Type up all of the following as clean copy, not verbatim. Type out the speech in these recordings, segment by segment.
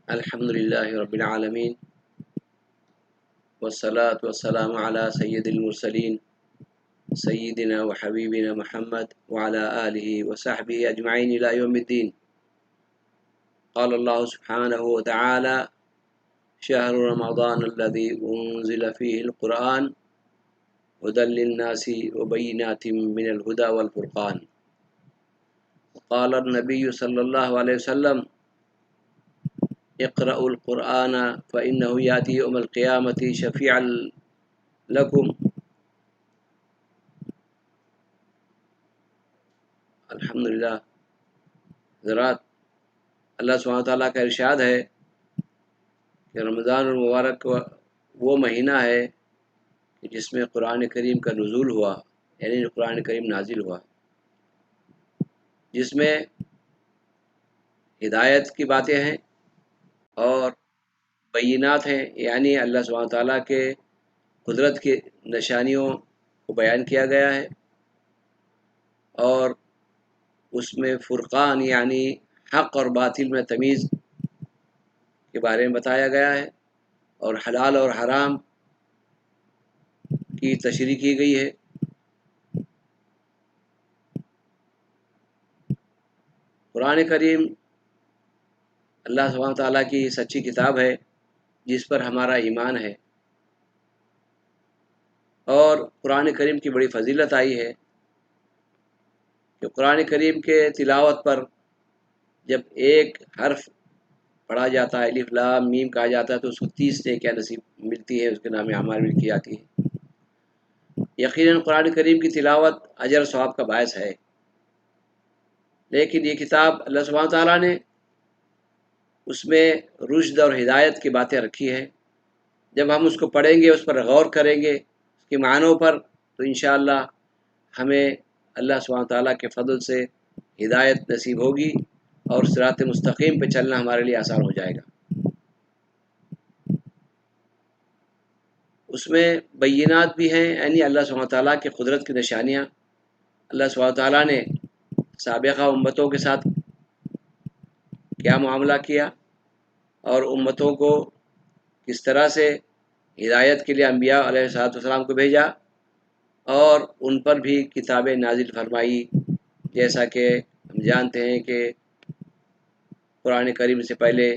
الحمدللہ رب العالمین والصلاة والسلام علی سید المرسلین سیدنا و حبیبنا محمد وعلی آلہ وصحبہ اجمعین الی یوم الدین۔ قال اللہ سبحانہ وتعالی شہر رمضان الذی انزل فیہ القرآن ھدی للناس وبینات من الھدی والفرقان۔ قال النبی صلی اللہ علیہ وسلم اقرأوا القرآن فإنه يأتي يوم القيامة شفيعا لكم۔ الحمدللہ حضرات، اللہ سبحانہ وتعالیٰ کا ارشاد ہے کہ رمضان المبارک وہ مہینہ ہے کہ جس میں قرآن کریم کا نزول ہوا، یعنی قرآن کریم نازل ہوا، جس میں ہدایت کی باتیں ہیں اور بینات ہیں، یعنی اللہ سبحانہ وتعالیٰ کے قدرت کی نشانیوں کو بیان کیا گیا ہے، اور اس میں فرقان یعنی حق اور باطل میں تمیز کے بارے میں بتایا گیا ہے، اور حلال اور حرام کی تشریح کی گئی ہے۔ قرآن کریم اللہ سبحانہ وتعالیٰ کی سچی کتاب ہے جس پر ہمارا ایمان ہے، اور قرآن کریم کی بڑی فضیلت آئی ہے کہ قرآن کریم کے تلاوت پر جب ایک حرف پڑھا جاتا ہے، الف لام میم کہا جاتا ہے، تو اس کو 30 نیکیاں نصیب ملتی ہے، اس کے نام اعمال میں کی جاتی ہے۔ یقیناً قرآن کریم کی تلاوت اجر و ثواب کا باعث ہے، لیکن یہ کتاب اللہ سبحانہ تعالیٰ نے اس میں رشد اور ہدایت کی باتیں رکھی ہیں۔ جب ہم اس کو پڑھیں گے، اس پر غور کریں گے، اس کے معنوں پر، تو انشاءاللہ ہمیں اللہ سبحانہ تعالیٰ کے فضل سے ہدایت نصیب ہوگی اور صراط مستقیم پہ چلنا ہمارے لیے آسان ہو جائے گا۔ اس میں بینات بھی ہیں، یعنی اللہ سبحانہ تعالیٰ کی قدرت کی نشانیاں۔ اللہ سبحانہ تعالیٰ نے سابقہ امتوں کے ساتھ کیا معاملہ کیا، اور امتوں کو کس طرح سے ہدایت کے لیے انبیاء علیہ السلام کو بھیجا، اور ان پر بھی کتابیں نازل فرمائی۔ جیسا کہ ہم جانتے ہیں کہ قرآن کریم سے پہلے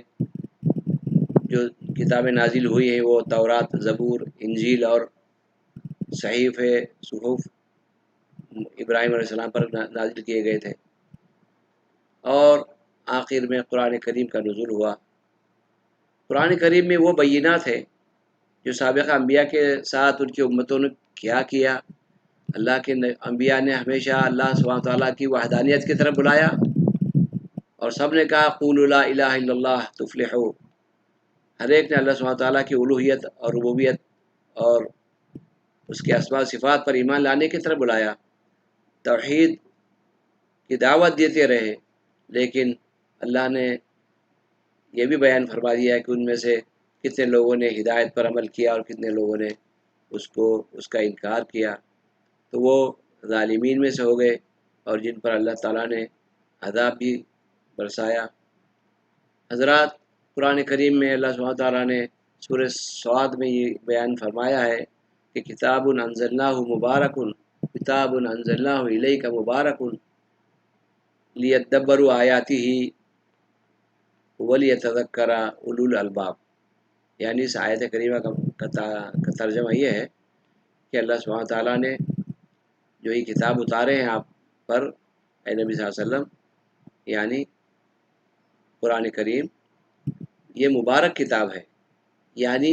جو کتابیں نازل ہوئی ہیں وہ تورات، زبور، انجیل اور صحیفے صحف ابراہیم علیہ السلام پر نازل کیے گئے تھے، اور آخر میں قرآن کریم کا نزول ہوا۔ قرآن کریم میں وہ بینات ہے جو سابقہ انبیاء کے ساتھ ان کی امتوں نے کیا۔ اللہ کے انبیاء نے ہمیشہ اللہ سبحانہ تعالیٰ کی وحدانیت کی طرف بلایا، اور سب نے کہا قولوا لا الہ الا اللہ تفلحوا۔ ہر ایک نے اللہ سبحانہ تعالیٰ کی الوہیت اور ربوبیت اور اس کے اسماء و صفات پر ایمان لانے کی طرف بلایا، توحید کی دعوت دیتے رہے، لیکن اللہ نے یہ بھی بیان فرما دیا ہے کہ ان میں سے کتنے لوگوں نے ہدایت پر عمل کیا اور کتنے لوگوں نے اس کا انکار کیا، تو وہ ظالمین میں سے ہو گئے، اور جن پر اللہ تعالیٰ نے عذاب بھی برسایا۔ حضرات، قرآن کریم میں اللہ سبحانہ تعالیٰ نے سورہ صاد میں یہ بیان فرمایا ہے کہ کتاب انزلناہ مبارک، کتاب انزلناہ الیک مبارک لیدبروا آیاتہ ولیتذکر اولو الالباب۔ یعنی اس آیت کریمہ کا ترجمہ یہ ہے کہ اللہ سبحانہ تعالیٰ نے جو یہ کتاب اتارے ہیں آپ پر، اے نبی صلی اللہ علیہ وسلم، یعنی قرآن کریم، یہ مبارک کتاب ہے، یعنی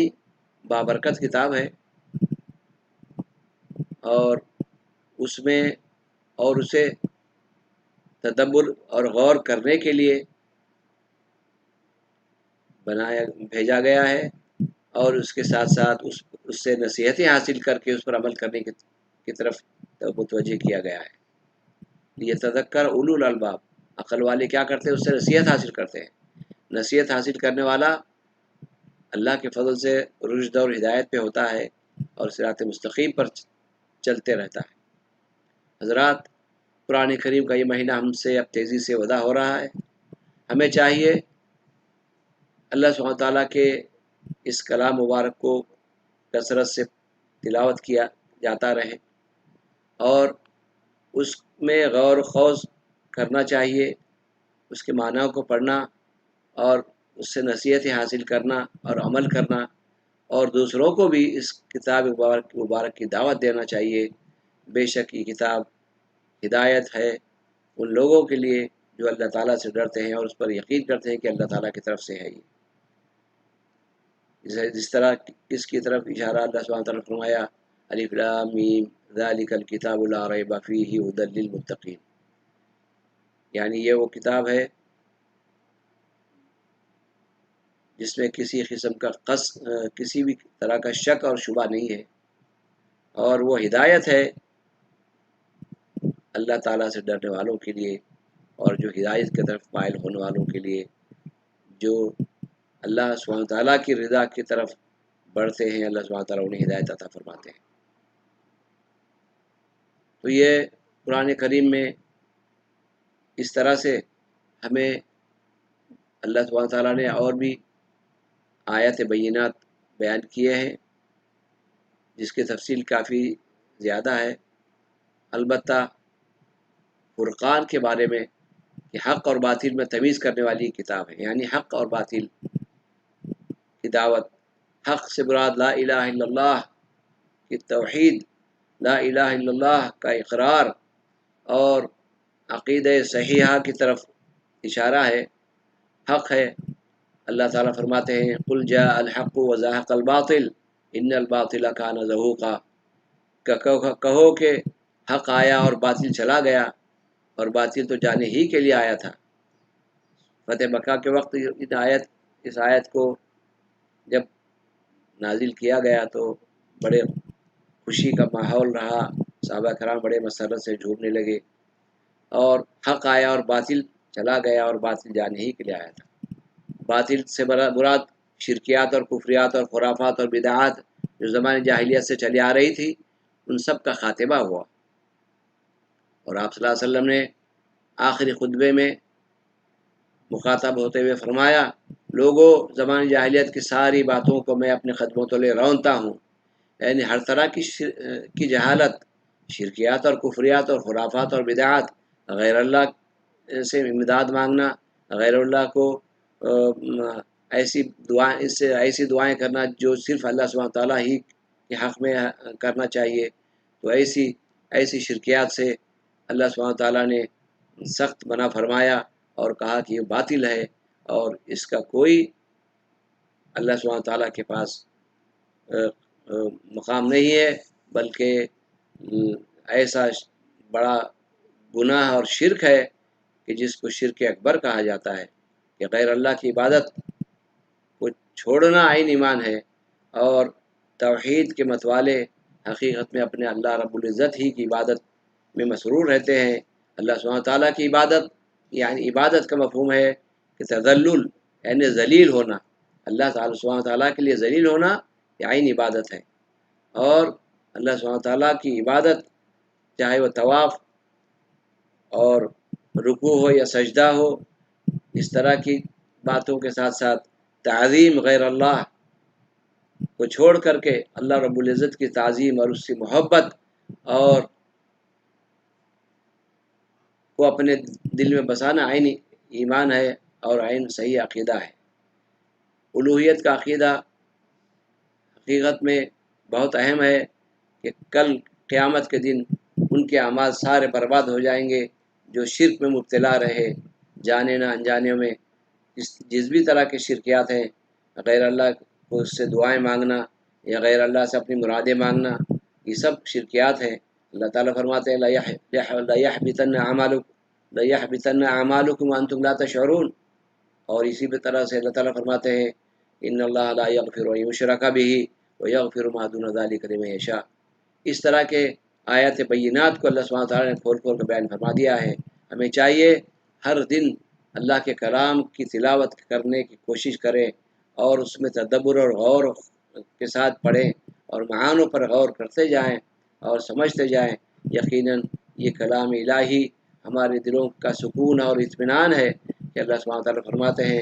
بابرکت کتاب ہے، اور اس میں اور اسے تدبر اور غور کرنے کے لیے بھیجا گیا ہے، اور اس کے ساتھ ساتھ اس سے نصیحتیں حاصل کر کے اس پر عمل کرنے کی طرف متوجہ کیا گیا ہے۔ یہ تذکر اولو الالباب، عقل والے کیا کرتے ہیں؟ اس سے نصیحت حاصل کرتے ہیں۔ نصیحت حاصل کرنے والا اللہ کے فضل سے رشد اور ہدایت پہ ہوتا ہے، اور صراط مستقیم پر چلتے رہتا ہے۔ حضرات، قرآن کریم کا یہ مہینہ ہم سے اب تیزی سے ودا ہو رہا ہے۔ ہمیں چاہیے اللہ سبحانہ تعالیٰ کے اس کلام مبارک کو کثرت سے تلاوت کیا جاتا رہے اور اس میں غور و خوض کرنا چاہیے، اس کے معنیٰ کو پڑھنا اور اس سے نصیحتیں حاصل کرنا اور عمل کرنا، اور دوسروں کو بھی اس کتاب مبارک کی دعوت دینا چاہیے۔ بے شک یہ کتاب ہدایت ہے ان لوگوں کے لیے جو اللہ تعالیٰ سے ڈرتے ہیں اور اس پر یقین کرتے ہیں کہ اللہ تعالیٰ کی طرف سے ہے یہ۔ جس طرح اس کی طرف اشارہ اللہ سبحانہ وتعالیٰ نے فرمایا الف لام میم ذالک الکتاب لا ریب فیہ ھدی للمتقین، یعنی یہ وہ کتاب ہے جس میں کسی قسم کا کسی بھی طرح کا شک اور شبہ نہیں ہے، اور وہ ہدایت ہے اللہ تعالیٰ سے ڈرنے والوں کے لیے اور جو ہدایت کی طرف مائل ہونے والوں کے لیے، جو اللہ سبحانہ تعالیٰ کی رضا کی طرف بڑھتے ہیں، اللہ سبحانہ تعالیٰ انہیں ہدایت عطا فرماتے ہیں۔ تو یہ قرآن کریم میں اس طرح سے ہمیں اللہ سبحانہ تعالیٰ نے اور بھی آیات بینات بیان کیے ہیں جس کی تفصیل کافی زیادہ ہے، البتہ فرقان کے بارے میں کہ حق اور باطل میں تمیز کرنے والی کتاب ہے، یعنی حق اور باطل کی دعوت، حق سے مراد لا الہ الا اللہ کی توحید، لا الہ الا اللہ کا اقرار اور عقیدہ صحیحہ کی طرف اشارہ ہے۔ حق ہے، اللہ تعالیٰ فرماتے ہیں قل جاء الحق وزهق الباطل ان الباطل کان زہوقا، کہو کہ حق آیا اور باطل چلا گیا، اور باطل تو جانے ہی کے لیے آیا تھا۔ فتح مکہ کے وقت اس آیت کو جب نازل کیا گیا تو بڑے خوشی کا ماحول رہا، صحابہ کرام بڑے مسرت سے جھومنے لگے، اور حق آیا اور باطل چلا گیا، اور باطل جانے ہی کے لیے آیا تھا۔ باطل سے مراد شرکیات اور کفریات اور خرافات اور بدعات جو زمانے جاہلیت سے چلی آ رہی تھی، ان سب کا خاتمہ ہوا۔ اور آپ صلی اللہ علیہ وسلم نے آخری خطبے میں مخاطب ہوتے ہوئے فرمایا لوگوں، زمانے جاہلیت کی ساری باتوں کو میں اپنے قدموں تلے رونتا ہوں، یعنی ہر طرح کی جہالت، شرکیات اور کفریات اور خرافات اور بدعات، غیر اللہ سے امداد مانگنا، غیر اللہ کو ایسی دعائیں کرنا جو صرف اللہ سبحانہ تعالیٰ ہی کے حق میں کرنا چاہیے، تو ایسی شرکیات سے اللہ سبحانہ تعالیٰ نے سخت منع فرمایا اور کہا کہ یہ باطل ہے اور اس کا کوئی اللہ سبحانہ تعالیٰ کے پاس مقام نہیں ہے، بلکہ ایسا بڑا گناہ اور شرک ہے کہ جس کو شرک اکبر کہا جاتا ہے، کہ غیر اللہ کی عبادت کو چھوڑنا عین ایمان ہے، اور توحید کے متوالے حقیقت میں اپنے اللہ رب العزت ہی کی عبادت میں مسرور رہتے ہیں۔ اللہ سبحانہ تعالیٰ کی عبادت یعنی عبادت کا مفہوم ہے کہ تذلل، یعنی ذلیل ہونا، اللہ تعالیٰ سبحانہ تعالیٰ کے لیے ذلیل ہونا یہ عین عبادت ہے، اور اللہ سبحانہ تعالیٰ کی عبادت چاہے وہ طواف اور رکوع ہو یا سجدہ ہو، اس طرح کی باتوں کے ساتھ ساتھ تعظیم غیر اللہ کو چھوڑ کر کے اللہ رب العزت کی تعظیم اور اس کی محبت اور کو اپنے دل میں بسانا عین ایمان ہے اور عین صحیح عقیدہ ہے۔ الوہیت کا عقیدہ حقیقت میں بہت اہم ہے کہ کل قیامت کے دن ان کے اعمال سارے برباد ہو جائیں گے جو شرک میں مبتلا رہے، جانے نہ انجانے میں جس بھی طرح کے شرکیات ہیں، غیر اللہ کو اس سے دعائیں مانگنا یا غیر اللہ سے اپنی مرادیں مانگنا، یہ سب شرکیات ہیں۔ اللہ تعالیٰ فرماتے ہیں لَيَحْبِطَنَّ أَعْمَالُكُمْ وَأَنْتُمْ لَا تَشْعُرُونَ، اور اسی بھی طرح سے اللہ تعالیٰ فرماتے ہیں ان اللہ لا یغفر ان یشرک بہ ویغفر ما دون ذلک لمن یشاء۔ اس طرح کے آیات بینات کو اللہ سبحانہ تعالیٰ نے کھول کھول کر بیان فرما دیا ہے۔ ہمیں چاہیے ہر دن اللہ کے کلام کی تلاوت کرنے کی کوشش کریں اور اس میں تدبر اور غور کے ساتھ پڑھیں اور معانوں پر غور کرتے جائیں اور سمجھتے جائیں۔ یقیناً یہ کلام الہی ہمارے دلوں کا سکون اور اطمینان ہے کہ اللہ سبحانہ تعالیٰ فرماتے ہیں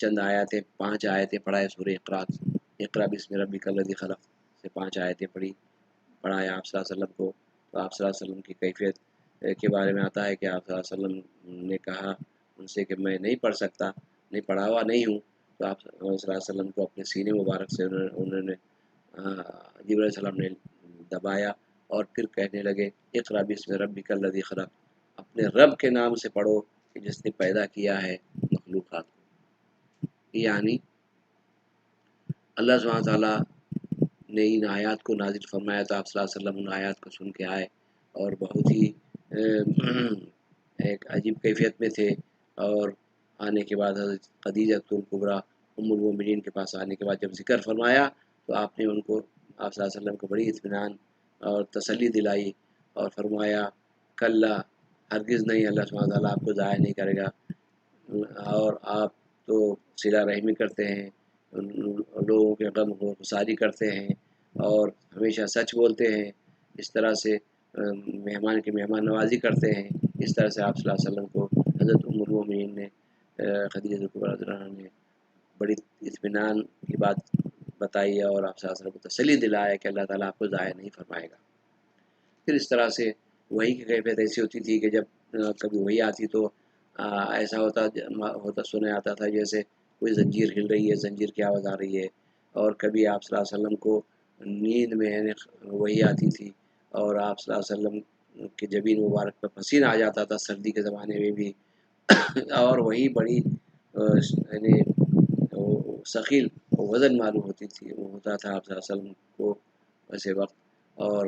چند آیتیں 5 آیتیں پڑھائے سورہ اقرا، اقرا بسم ربک الذی خلق سے 5 آیتیں پڑھایا آپ صلی اللہ علیہ وسلم کو. تو آپ صلی اللہ علیہ وسلم کی کیفیت کے بارے میں آتا ہے کہ آپ صلی اللہ علیہ وسلم نے کہا ان سے کہ میں نہیں پڑھ سکتا، نہیں پڑھا ہوا نہیں ہوں. تو آپ صلی اللہ علیہ وسلم کو اپنے سینے مبارک سے انہوں نے جبرائیل علیہ السلام نے دبایا اور پھر کہنے لگے اقرا بسم ربک الذی خلق، اپنے رب کے نام سے پڑھو کہ جس نے پیدا کیا ہے مخلوقات کو. یعنی اللہ سبحانہ تعالیٰ نے ان آیات کو نازل فرمایا تو آپ صلی اللہ علیہ وسلم ان آیات کو سن کے آئے اور بہت ہی ایک عجیب کیفیت میں تھے. اور آنے کے بعد حضرت خدیجہ الکبریٰ ام المومنین کے پاس آنے کے بعد جب ذکر فرمایا تو آپ نے ان کو آپ صلی اللہ علیہ وسلم کو بڑی اطمینان اور تسلی دلائی اور فرمایا کلا، ہرگز نہیں، اللہ سبحانہ تعالیٰ آپ کو ضائع نہیں کرے گا. اور آپ تو صلہ رحمی کرتے ہیں، لوگوں کے غم کو گساری کرتے ہیں اور ہمیشہ سچ بولتے ہیں، اس طرح سے مہمان کی مہمان نوازی کرتے ہیں. اس طرح سے آپ صلی اللہ علیہ وسلم کو حضرت ام المومنین نے خدیجہ الکبریٰ رضی اللہ عنہا نے بڑی اطمینان کی بات بتائی اور آپ صلی اللہ علیہ وسلم کو تسلی دلایا کہ اللہ تعالیٰ آپ کو ضائع نہیں فرمائے گا. پھر اس طرح سے وحی کی کیفیت ایسی ہوتی تھی کہ جب کبھی وحی آتی تو ایسا ہوتا سنا آتا تھا جیسے کوئی زنجیر ہل رہی ہے، زنجیر کی آواز آ رہی ہے. اور کبھی آپ صلی اللہ علیہ وسلم کو نیند میں وحی آتی تھی اور آپ صلی اللہ علیہ وسلم کے جبین مبارک پر پسینہ آ جاتا تھا سردی کے زمانے میں بھی. اور وہی بڑی یعنی ثقیل وزن معلوم ہوتی تھی، وہ ہوتا تھا آپ صلی اللہ علیہ وسلم کو ویسے وقت. اور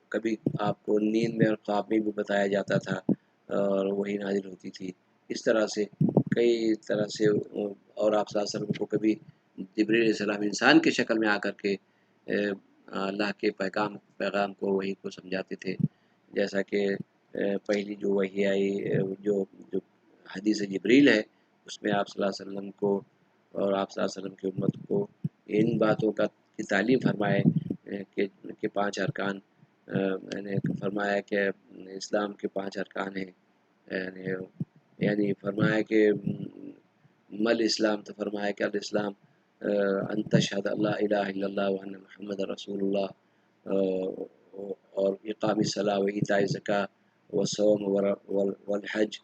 کبھی آپ کو نیند میں اور خواب میں بھی بتایا جاتا تھا اور وہی نازل ہوتی تھی. اس طرح سے کئی طرح سے. اور آپ صلی اللہ علیہ وسلم کو کبھی جبریل علیہ السلام انسان کی شکل میں آ کر کے اللہ کے پیغام کو وحی کو سمجھاتے تھے. جیسا کہ پہلی جو وحی آئی جو حدیث جبریل ہے اس میں آپ صلی اللہ علیہ وسلم کو اور آپ صلی اللہ علیہ وسلم کی امت کو ان باتوں کی تعلیم فرمائے کہ 5 ارکان، میں نے فرمایا کہ اسلام کے 5 ارکان ہیں. یعنی فرمایا کہ مل اسلام، تو فرمایا کہ الاسلام ان تشہد اللہ الہ الا اللہ وان محمد رسول اللہ، اور اقام الصلاۃ و ایتاء الزکوٰۃ والصوم والحج.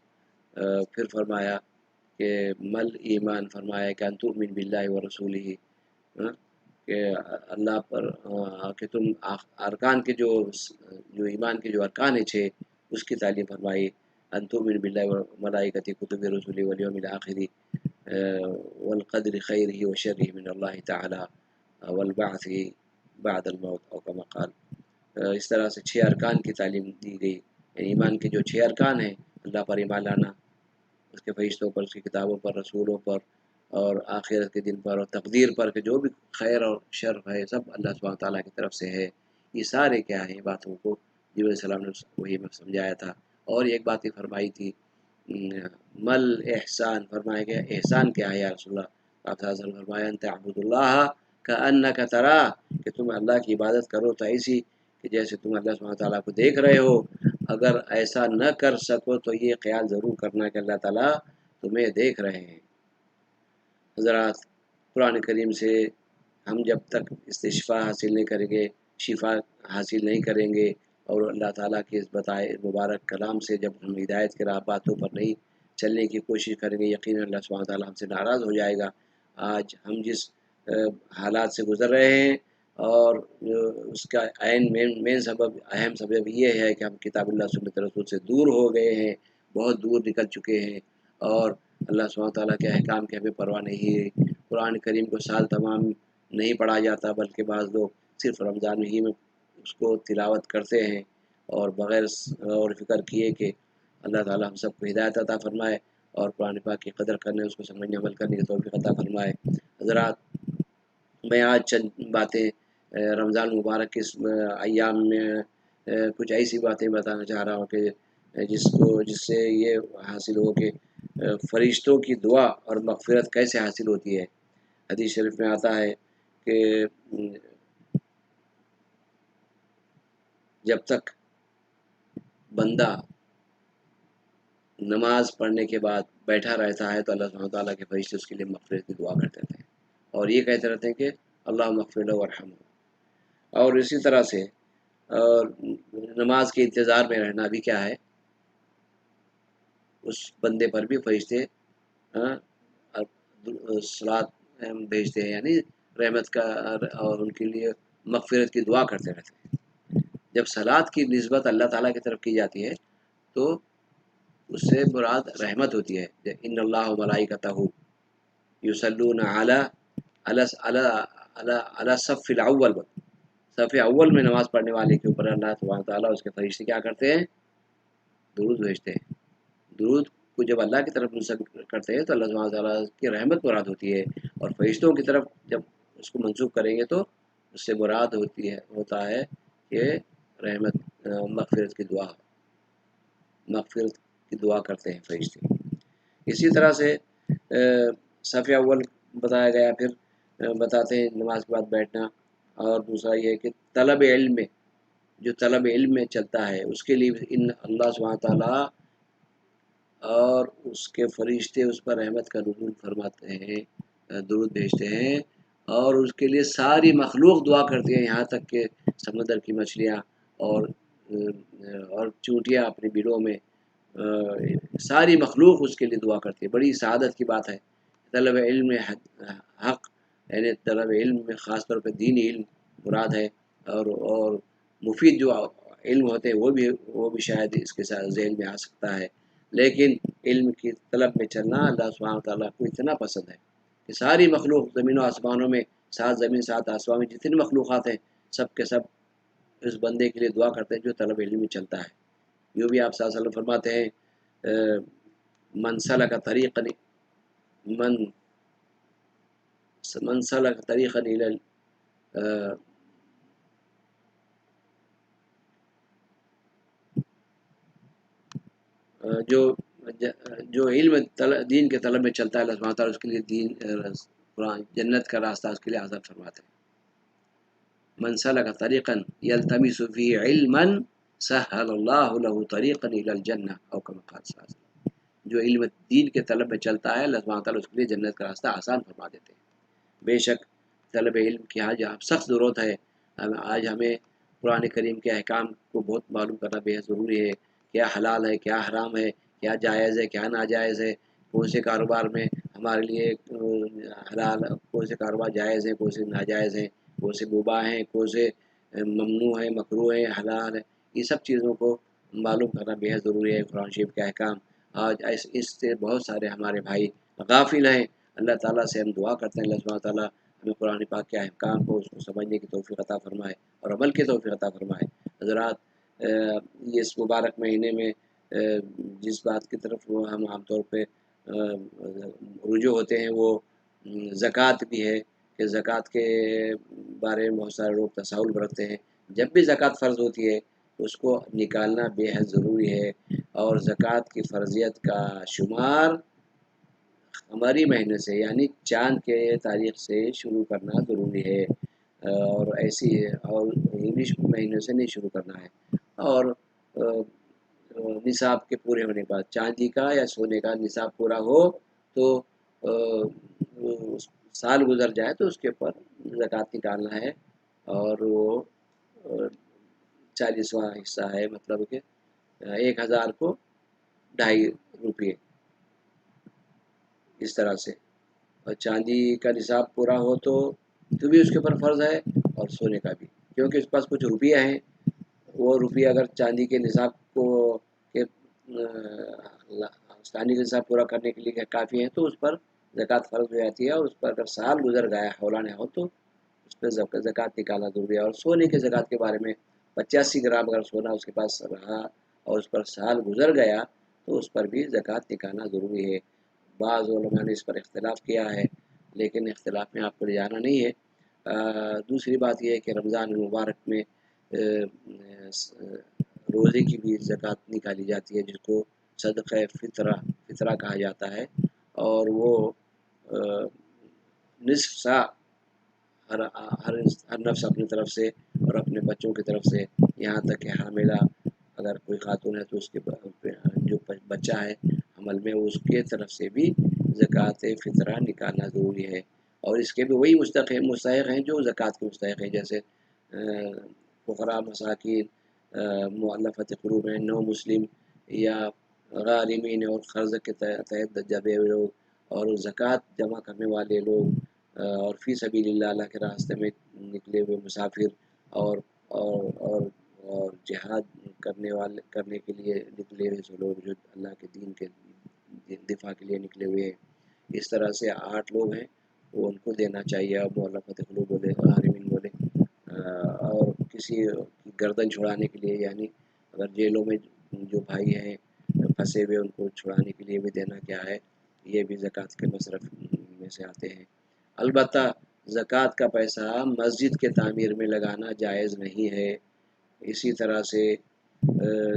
پھر فرمایا کہ مل ایمان، فرمایا کہ ان تؤمن باللہ ورسولہ، کہ اللہ پر کہ تم ارکان کے جو ایمان کے جو ارکان ہیں 6 اس کی تعلیم فرمائی. ان تؤمن باللہ وملائکتہ کتب رسلہ والیوم الآخر والقدر خیرہ وشرہ من اللہ تعالی والبعث بعد الموت او کما قال. اس طرح سے 6 ارکان کی تعلیم دی گئی. ایمان کے جو 6 ارکان ہیں، اللہ پر ایمان لانا، اس کے فرشتوں پر، اس کی کتابوں پر، رسولوں پر اور آخرت کے دن پر اور تقدیر پر کہ جو بھی خیر اور شر ہے سب اللہ سبحانہ تعالیٰ کی طرف سے ہے. یہ سارے کیا ہیں باتوں کو جبریل علیہ السلام نے وہی میں سمجھایا تھا. اور ایک بات ہی فرمائی تھی مل احسان، فرمایا گیا احسان کیا ہے یا رسول اللہ. آپ صلی اللہ علیہ وسلم فرمایا ان تعبد اللہ کأنک تراہ، کہ تم اللہ کی عبادت کرو تو ایسی کہ جیسے تم اللہ سبحانہ تعالیٰ کو دیکھ رہے ہو. اگر ایسا نہ کر سکو تو یہ خیال ضرور کرنا کہ اللہ تعالیٰ تمہیں دیکھ رہے ہیں. حضرات، قرآن کریم سے ہم جب تک استشفاء حاصل نہیں کریں گے، شفا حاصل نہیں کریں گے اور اللہ تعالیٰ کے اس بتائے مبارک کلام سے جب ہم ہدایت کے راہ باتوں پر نہیں چلنے کی کوشش کریں گے، یقیناً اللہ سبحانہ تعالیٰ ہم سے ناراض ہو جائے گا. آج ہم جس حالات سے گزر رہے ہیں اور اس کا اہم سبب یہ ہے کہ ہم کتاب اللہ سنت رسول سے دور ہو گئے ہیں، بہت دور نکل چکے ہیں اور اللہ سبحانہ تعالیٰ کے احکام کی ہمیں پرواہ نہیں ہے. قرآن کریم کو سال تمام نہیں پڑھا جاتا بلکہ بعض لوگ صرف رمضان ہی میں اس کو تلاوت کرتے ہیں اور بغیر اور فکر کیے کہ اللہ تعالیٰ ہم سب کو ہدایت عطا فرمائے اور قرآن پاک کی قدر کرنے، اس کو سمجھنے عمل کرنے کی توفیق عطا فرمائے. حضرات، میں آج چند باتیں رمضان مبارک کے ایام میں کچھ ایسی باتیں بتانا چاہ رہا ہوں کہ جس سے یہ حاصل ہو کہ فرشتوں کی دعا اور مغفرت کیسے حاصل ہوتی ہے. حدیث شریف میں آتا ہے کہ جب تک بندہ نماز پڑھنے کے بعد بیٹھا رہتا ہے تو اللہ سبحانہ تعالیٰ کے فرشتے اس کے لیے مغفرت کی دعا کرتے رہتے ہیں، اور یہ کہتے رہتے ہیں کہ اللہ مغفر لہ ورحمہ۔ اور اسی طرح سے اور نماز کے انتظار میں رہنا بھی کیا ہے، اس بندے پر بھی فرشتے صلات بھیجتے ہیں، یعنی رحمت کا، اور ان کے لیے مغفرت کی دعا کرتے رہتے ہیں۔ جب صلات کی نسبت اللہ تعالیٰ کی طرف کی جاتی ہے تو اس سے مراد رحمت ہوتی ہے۔ ان اللہ و ملائکتہ یصلون علی الصف الاول، صف اول میں نماز پڑھنے والے کے اوپر اللہ سبحانہ تعالیٰ اس کے فرشتے کیا کرتے ہیں، درود بھیجتے ہیں۔ درود کو جب اللہ کی طرف منسوب کرتے ہیں تو اللہ سبحانہ تعالیٰ کی رحمت مراد ہوتی ہے، اور فرشتوں کی طرف جب اس کو منسوب کریں گے تو اس سے مراد ہوتا ہے کہ رحمت، مغفرت کی دعا، مغفرت کی دعا کرتے ہیں فرشتے۔ اسی طرح سے صف اول بتایا گیا، پھر بتاتے ہیں نماز کے بعد بیٹھنا، اور دوسرا یہ کہ طلب علم میں، جو طلب علم میں چلتا ہے اس کے لیے ان اللہ سبحانہ تعالیٰ اور اس کے فرشتے اس پر رحمت کا نزول فرماتے ہیں، درود بھیجتے ہیں، اور اس کے لیے ساری مخلوق دعا کرتی ہے، یہاں تک کہ سمندر کی مچھلیاں اور چونٹیاں اپنے بلوں میں، ساری مخلوق اس کے لیے دعا کرتی ہے۔ بڑی سعادت کی بات ہے۔ طلب علم میں حق، یعنی طلب علم میں خاص طور پہ دینی علم مراد ہے، اور مفید جو علم ہوتے ہیں وہ بھی شاید اس کے ساتھ ذہن میں آ سکتا ہے، لیکن علم کی طلب میں چلنا اللہ سبحانہ تعالیٰ کو اتنا پسند ہے کہ ساری مخلوق زمین و آسمانوں میں، سات زمین سات آسمان میں جتنی مخلوقات ہیں، سب کے سب اس بندے کے لیے دعا کرتے ہیں جو طلب علم میں چلتا ہے۔ یوں بھی آپ صلی اللہ علیہ وسلم فرماتے ہیں من سلک طریقا من سلک طریقا جو علم دین کے طلب میں چلتا ہے، اللہ سبحانہ تعالیٰ اس کے لیے دین، قرآن، جنت کا راستہ اس کے لیے آسان فرماتے ہیں۔ من سلک طریقا یلتمس فیہ علما سہل اللہ لہ طریقا الی الجنہ، او کما قال صلی اللہ علیہ وسلم۔ جو علم دین کے طلب میں چلتا ہے، اللہ سبحانہ تعالیٰ اس کے لیے جنت کا راستہ آسان فرما دیتے ہیں۔ بے شک طلب علم کی آج سخت ضرورت ہے۔ آج ہمیں قرآن کریم کے احکام کو بہت معلوم کرنا بے حد ضروری ہے، کیا حلال ہے، کیا حرام ہے، کیا جائز ہے، کیا ناجائز ہے، کون سے کاروبار میں ہمارے لیے حلال، کون سے کاروبار جائز ہیں، کون سے ناجائز ہیں، کون سے مباح ہیں، کون سے ممنوع ہیں، مکروہ ہیں، حلال ہیں۔ یہ سب چیزوں کو معلوم کرنا بے حد ضروری ہے۔ قرآن شریف کے احکام آج اس سے بہت سارے ہمارے بھائی غافل ہیں۔ اللہ تعالیٰ سے ہم دعا کرتے ہیں اللہ سبحانہ تعالیٰ ہمیں قرآن پاک کے احکام کو، اس کو سمجھنے کی توفیق عطا فرمائے اور عمل کی توفیق عطا فرمائے۔ حضرات، یہ اس مبارک مہینے میں جس بات کی طرف ہم عام طور پہ رجوع ہوتے ہیں وہ زکوٰۃ بھی ہے، کہ زکوٰۃ کے بارے میں بہت سارے لوگ تساہل برتتے ہیں۔ جب بھی زکوٰۃ فرض ہوتی ہے اس کو نکالنا بے حد ضروری ہے، اور زکوٰۃ کی فرضیت کا شمار قمری مہینے سے، یعنی چاند کے تاریخ سے شروع کرنا ضروری ہے، اور ایسی ہے، اور انگلش مہینے سے نہیں شروع کرنا ہے۔ اور نصاب کے پورے ہونے کے بعد، چاندی کا یا سونے کا نصاب پورا ہو تو سال گزر جائے تو اس کے اوپر زکوٰۃ نکالنا ہے، اور وہ 40واں حصہ ہے، مطلب کہ 1000 کو 2.5 روپے، اس طرح سے۔ اور چاندی کا نصاب پورا ہو تو بھی اس کے اوپر فرض ہے، اور سونے کا بھی، کیونکہ اس پاس کچھ روپیہ ہیں، وہ روپیہ اگر چاندی کے نصاب کو چاندی کا نصاب پورا کرنے کے لیے کافی ہے تو اس پر زکوٰۃ فرض ہو جاتی ہے، اور اس پر اگر سال گزر گیا حولانہ ہو تو اس پہ زکوٰۃ نکالنا ضروری ہے۔ اور سونے کے زکوٰۃ کے بارے میں 85 گرام اگر سونا اس کے پاس رہا اور اس پر سال گزر گیا تو اس پر بھی زکوٰۃ نکالنا ضروری ہے۔ بعض علماء نے اس پر اختلاف کیا ہے، لیکن اختلاف میں آپ کو لے جانا نہیں ہے۔ دوسری بات یہ ہے کہ رمضان المبارک میں روزے کی بھی زکوٰۃ نکالی جاتی ہے، جس کو صدقہ فطرہ کہا جاتا ہے، اور وہ نصف سا ہر نفس اپنی طرف سے اور اپنے بچوں کی طرف سے، یہاں تک کہ حاملہ اگر کوئی خاتون ہے تو اس کے جو بچہ ہے عمل میں، اس کے طرف سے بھی زکوٰۃ فطرہ نکالنا ضروری ہے، اور اس کے بھی وہی مستحق ہیں جو زکوٰۃ کے مستحق ہیں، جیسے فقراء، مساکین، مؤلفۃ قلوب ہیں، نو مسلم یا غارمین اور قرض کے تحت دبے ہوئے لوگ، اور زکوٰۃ جمع کرنے والے لوگ، اور فی سبیل اللہ کے راستے میں نکلے ہوئے مسافر، اور اور اور اور جہاد کرنے کے لیے نکلے ہوئے لوگ جو اللہ کے دین کے دفاع کے لیے نکلے ہوئے ہیں۔ اس طرح سے 8 لوگ ہیں، وہ ان کو دینا چاہیے، اور مؤلفۃ قلوب بولے، غارمین بولے، اور کسی کی گردن چھڑانے کے لیے، یعنی اگر جیلوں میں جو بھائی ہیں پھنسے ہوئے، ان کو چھڑانے کے لیے بھی دینا کیا ہے، یہ بھی زکوٰۃ کے مصرف میں سے آتے ہیں۔ البتہ زکوٰۃ کا پیسہ مسجد کے تعمیر میں لگانا جائز نہیں ہے۔ اسی طرح سے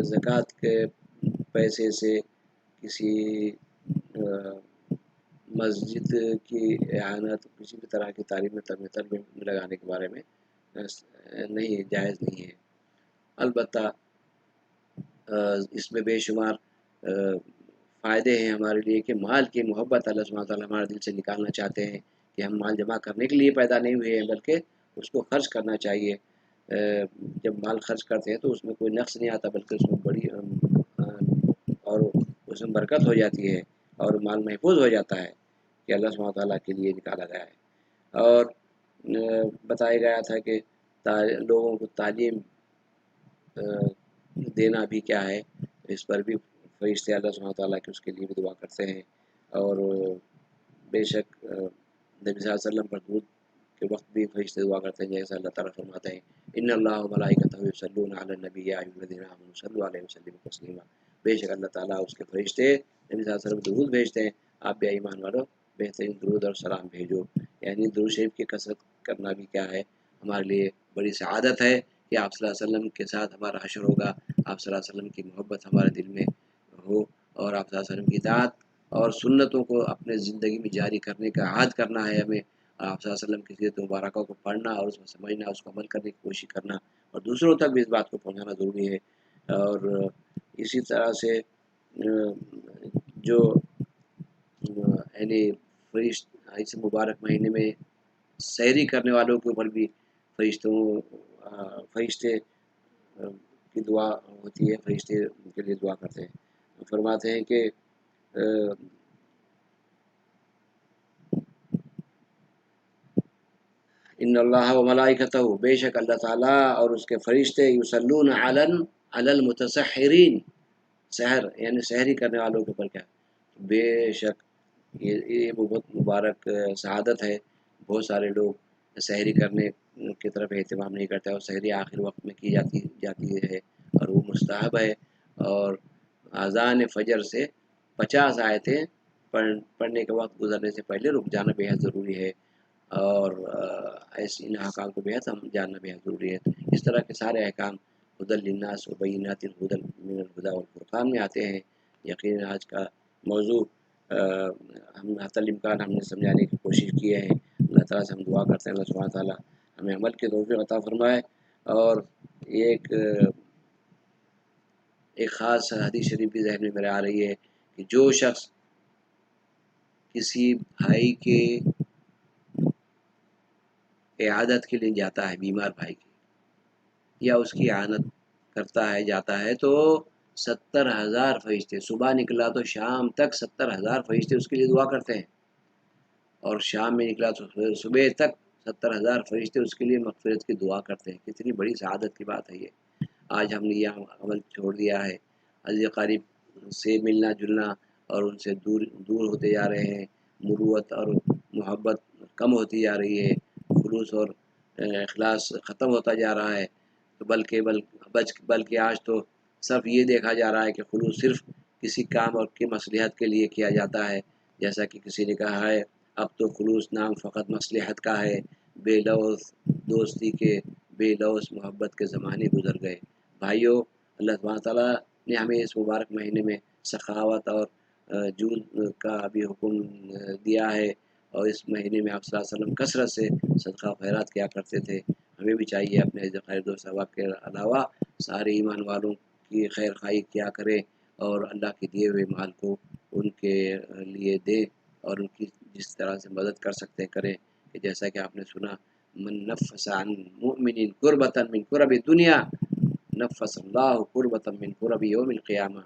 زکوٰۃ کے پیسے سے کسی مسجد کی اعانت، کسی بھی طرح کی تعلیم میں لگانے کے بارے میں نہیں، جائز نہیں ہے۔ البتہ اس میں بے شمار فائدے ہیں ہمارے لیے کہ مال کی محبت اللہ سبحانہ وتعالیٰ ہمارے دل سے نکالنا چاہتے ہیں، کہ ہم مال جمع کرنے کے لیے پیدا نہیں ہوئے ہیں، بلکہ اس کو خرچ کرنا چاہیے۔ جب مال خرچ کرتے ہیں تو اس میں کوئی نقص نہیں آتا، بلکہ اس میں بڑی اور اس میں برکت ہو جاتی ہے، اور مال محفوظ ہو جاتا ہے کہ اللہ سبحانہ وتعالیٰ کے لیے نکالا گیا ہے۔ اور بتایا گیا تھا کہ لوگوں کو تعلیم دینا بھی کیا ہے، اس پر بھی فرشتے اللہ سبحانہ وتعالیٰ کے اس کے لیے بھی دعا کرتے ہیں، اور بے شک نبی صلی اللہ علیہ وسلم پر درود کے وقت بھی فرشتے دعا کرتے ہیں، جیسا اللہ تعالیٰ فرماتے ہیں ان اللہ و ملائکتہ یصلون علی النبی یا ایھا الذین آمنوا صلوا علیہ وسلموا تسلیما، بے شک اللہ تعالیٰ اس کے فرشتے نبی صلی اللہ علیہ وسلم درود بھیجتے ہیں، آپ بھی ایمان والو بہترین درود اور سلام بھیجو۔ یعنی درود شریف کی کثرت کرنا بھی کیا ہے، ہمارے لیے بڑی سعادت ہے کہ آپ صلی اللہ علیہ وسلم کے ساتھ ہمارا حشر ہوگا، آپ صلی اللہ علیہ وسلم کی محبت ہمارے دل میں ہو، اور آپ صلی اللہ علیہ وسلم کی اطاعت اور سنتوں کو اپنے زندگی میں جاری کرنے کا عہد کرنا ہے ہمیں، آپ صلی اللہ علیہ وسلم کی سیرت مبارکہ کو پڑھنا اور اس کو سمجھنا، اس کو عمل کرنے کی کوشش کرنا، اور دوسروں تک بھی اس بات کو پہنچانا ضروری ہے۔ اور اسی طرح سے جو یعنی اس مبارک مہینے میں سحری کرنے والوں کے اوپر بھی فرشتے کی دعا ہوتی ہے، فرشتے ان کے لیے دعا کرتے ہیں، فرماتے ہیں کہ ان اللہ و ملائکتہ، بے شک اللہ تعالیٰ اور اس کے فرشتے یصلون علی المتسحرین، سحر یعنی سحری کرنے والوں کے اوپر کیا، بے شک یہ بہت مبارک سعادت ہے۔ بہت سارے لوگ سحری کرنے کی طرف اہتمام نہیں کرتے، اور سحری آخر وقت میں کی جاتی ہے، اور وہ مستحب ہے، اور اذان فجر سے 50 آیتیں پڑھنے کے وقت گزرنے سے پہلے رک جانا بےحد ضروری ہے، اور ایسے ان احکام کو بےحد ہم جاننا بےحد ضروری ہے۔ اس طرح کے سارے احکام ہدی للناس وبینات من الہدی والفرقان میں آتے ہیں۔ یقیناً آج کا موضوع ہم حتی الامکان ہم نے سمجھانے کی کوشش کی ہے۔ اللہ تعالیٰ سے ہم دعا کرتے ہیں اللہ سبحانہ تعالیٰ ہمیں عمل کی توفیق عطا فرمائے۔ اور ایک خاص حدیث شریف بھی ذہن میں میرے آ رہی ہے کہ جو شخص کسی بھائی کے اعادت کے لیے جاتا ہے، بیمار بھائی کی، یا اس کی اعانت کرتا ہے، جاتا ہے، تو 70,000 فرشتے، صبح نکلا تو شام تک 70,000 فرشتے اس کے لیے دعا کرتے ہیں، اور شام میں نکلا تو صبح تک 70,000 فرشتے اس کے لیے مغفرت کی دعا کرتے ہیں۔ کتنی بڑی سعادت کی بات ہے یہ۔ آج ہم نے یہ عمل چھوڑ دیا ہے، عزیز قریب سے ملنا جلنا اور ان سے دور ہوتے جا رہے ہیں، مروت اور محبت کم ہوتی جا رہی ہے، خلوص اور اخلاص ختم ہوتا جا رہا ہے، بلکہ آج تو صرف یہ دیکھا جا رہا ہے کہ خلوص صرف کسی کام اور کی مصلحت کے لیے کیا جاتا ہے، جیسا کہ کسی نے کہا ہے اب تو خلوص نام فقط مصلحت کا ہے، بے لوث دوستی کے، بے لوث محبت کے زمانے گزر گئے۔ بھائیوں، اللہ سبحانہ تعالیٰ نے ہمیں اس مبارک مہینے میں سخاوت اور جود کا بھی حکم دیا ہے، اور اس مہینے میں آپ صلی اللہ علیہ وسلم کثرت سے صدقہ و خیرات کیا کرتے تھے۔ ہمیں بھی چاہیے اپنے خیر دوست احباب کے علاوہ سارے ایمان والوں کی خیر خواہی کیا کریں، اور اللہ کے دیے ہوئے مال کو ان کے لیے دے اور ان کی جس طرح سے مدد کر سکتے کریں، کہ جیسا کہ آپ نے سنا من نفس عن مؤمن کربۃ من کرب دنیا نفس اللہ کربۃ من کرب یوم القیامہ،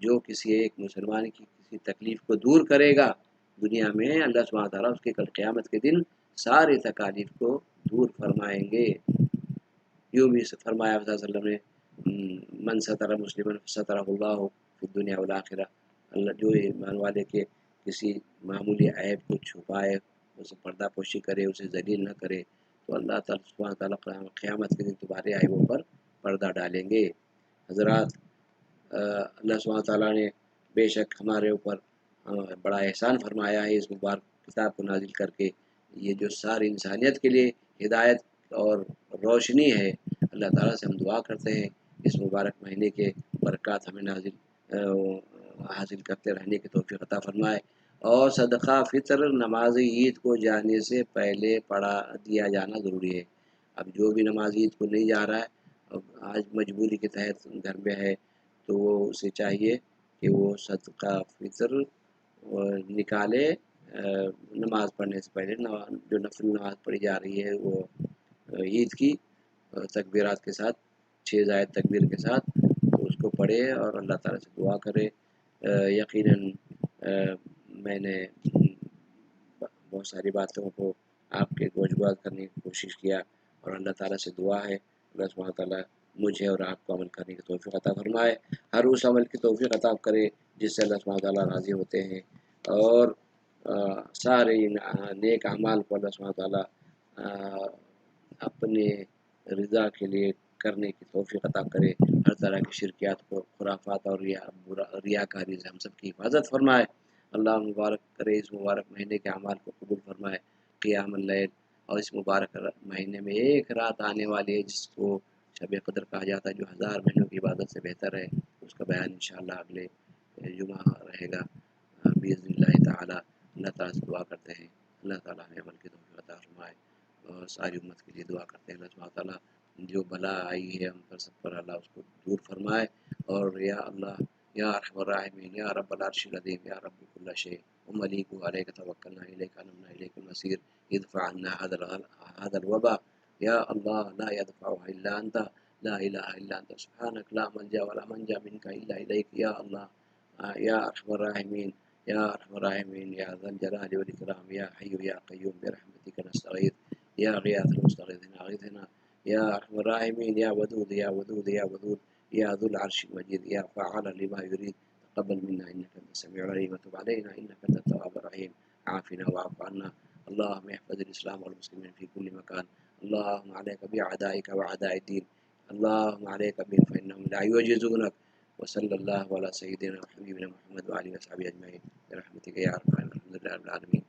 جو کسی ایک مسلمان کی کسی تکلیف کو دور کرے گا دنیا میں، اللہ سبحانہ تعالیٰ اس کے کل قیامت کے دن ساری تکالیف کو دور فرمائیں گے۔ یوں بھی فرمایا صلی اللہ علیہ وسلم نے من ستر مسلمن سترہ اللہ فی الدنیا والآخرہ، اللہ جو ایمان والے کے کسی معمولی عیب کو چھپائے، اسے پردہ پوشی کرے، اسے ذلیل نہ کرے، تو اللہ تعالیٰ سبحانہ تعالیٰ قیامت کے دن تمہارے عیبوں پر پردہ ڈالیں گے۔ حضرات، اللہ سبحانہ تعالیٰ نے بے شک ہمارے اوپر بڑا احسان فرمایا ہے اس مبارک کتاب کو نازل کر کے، یہ جو ساری انسانیت کے لیے ہدایت اور روشنی ہے۔ اللہ تعالیٰ سے ہم دعا کرتے ہیں اس مبارک مہینے کے برکات ہمیں حاصل کرتے رہنے کی توفیق عطا فرمائے، اور صدقہ فطر نماز عید کو جانے سے پہلے پڑھا دیا جانا ضروری ہے۔ اب جو بھی نماز عید کو نہیں جا رہا ہے، اب آج مجبوری کے تحت گھر میں ہے، تو وہ اسے چاہیے کہ وہ صدقہ فطر نکالے نماز پڑھنے سے پہلے، جو نفل نماز پڑھی جا رہی ہے وہ عید کی تکبیرات کے ساتھ، 6 زائد تکبیر کے ساتھ، تو اس کو پڑھے اور اللہ تعالیٰ سے دعا کرے۔ یقیناً میں نے بہت ساری باتوں کو آپ کے گوشگوار کرنے کی کوشش کیا، اور اللہ تعالیٰ سے دعا ہے اللہ سبحانہ تعالیٰ مجھے اور آپ کو عمل کرنے کی توفیق عطا فرمائے، ہر اس عمل کی توفیق عطا کرے جس سے اللہ سبحانہ تعالیٰ راضی ہوتے ہیں، اور سارے نیک اعمال کو اللہ سبحانہ تعالیٰ اپنے رضا کے لیے کرنے کی توفیق عطا کرے، ہر طرح کی شرکیات کو، خرافات اور ریاکاری سے ہم سب کی حفاظت فرمائے۔ اللہ مبارک کرے اس مبارک مہینے کے اعمال کو قبول فرمائے۔ قیام اللیل، اور اس مبارک مہینے میں ایک رات آنے والی ہے جس کو شب قدر کہا جاتا ہے، جو 1000 مہینوں کی عبادت سے بہتر ہے، اس کا بیان انشاءاللہ اگلے جمعہ رہے گا باذن اللہ تعالیٰ۔ اللہ تعالیٰ سے دعا کرتے ہیں اللہ تعالیٰ ہمیں عمل کی توفیق عطا فرمائے، اور ساری امت کے لیے دعا کرتے ہیں اللہ سبحانہ تعالیٰ جو بلا آئی ہے ہم پر سب پر اللہ اس کو دور فرمائے، اور یا اللہ یا ارحم الراحمین یا رب العرش العظیم یا رب کل شیء وملیک علیک توکلنا الیک انبنا الیک المصیر ادفع عنا هذا الوباء یا اللہ لا يدفعها الا انت لا الہ الا انت سبحانک لا ملجا ولا منجا منک الا الیک یا اللہ یا ارحم الراحمین یا ارحم الراحمین یا ذا الجلال والاکرام یا حی یا قیوم برحمتک نستغیث یا غیاث المستغیثین اغثنا یا ارحم الراحمین یا ودود یا ودود یا ودود یا ذو العرش المجید یا فعال لما يريد تقبل منا انك انت السميع العليم وتب علينا انك انت التواب الرحيم عافنا واعف عنا اللهم احفظ الاسلام والمسلمين في كل مكان اللهم عليك باعدائك واعداء الدين اللهم عليك بهم فانهم لا يعجزونك وصلى الله على سيدنا وحبيبنا محمد وعلى اله وصحبه اجمعين برحمتك يا ارحم الراحمين الحمد لله رب العالمين۔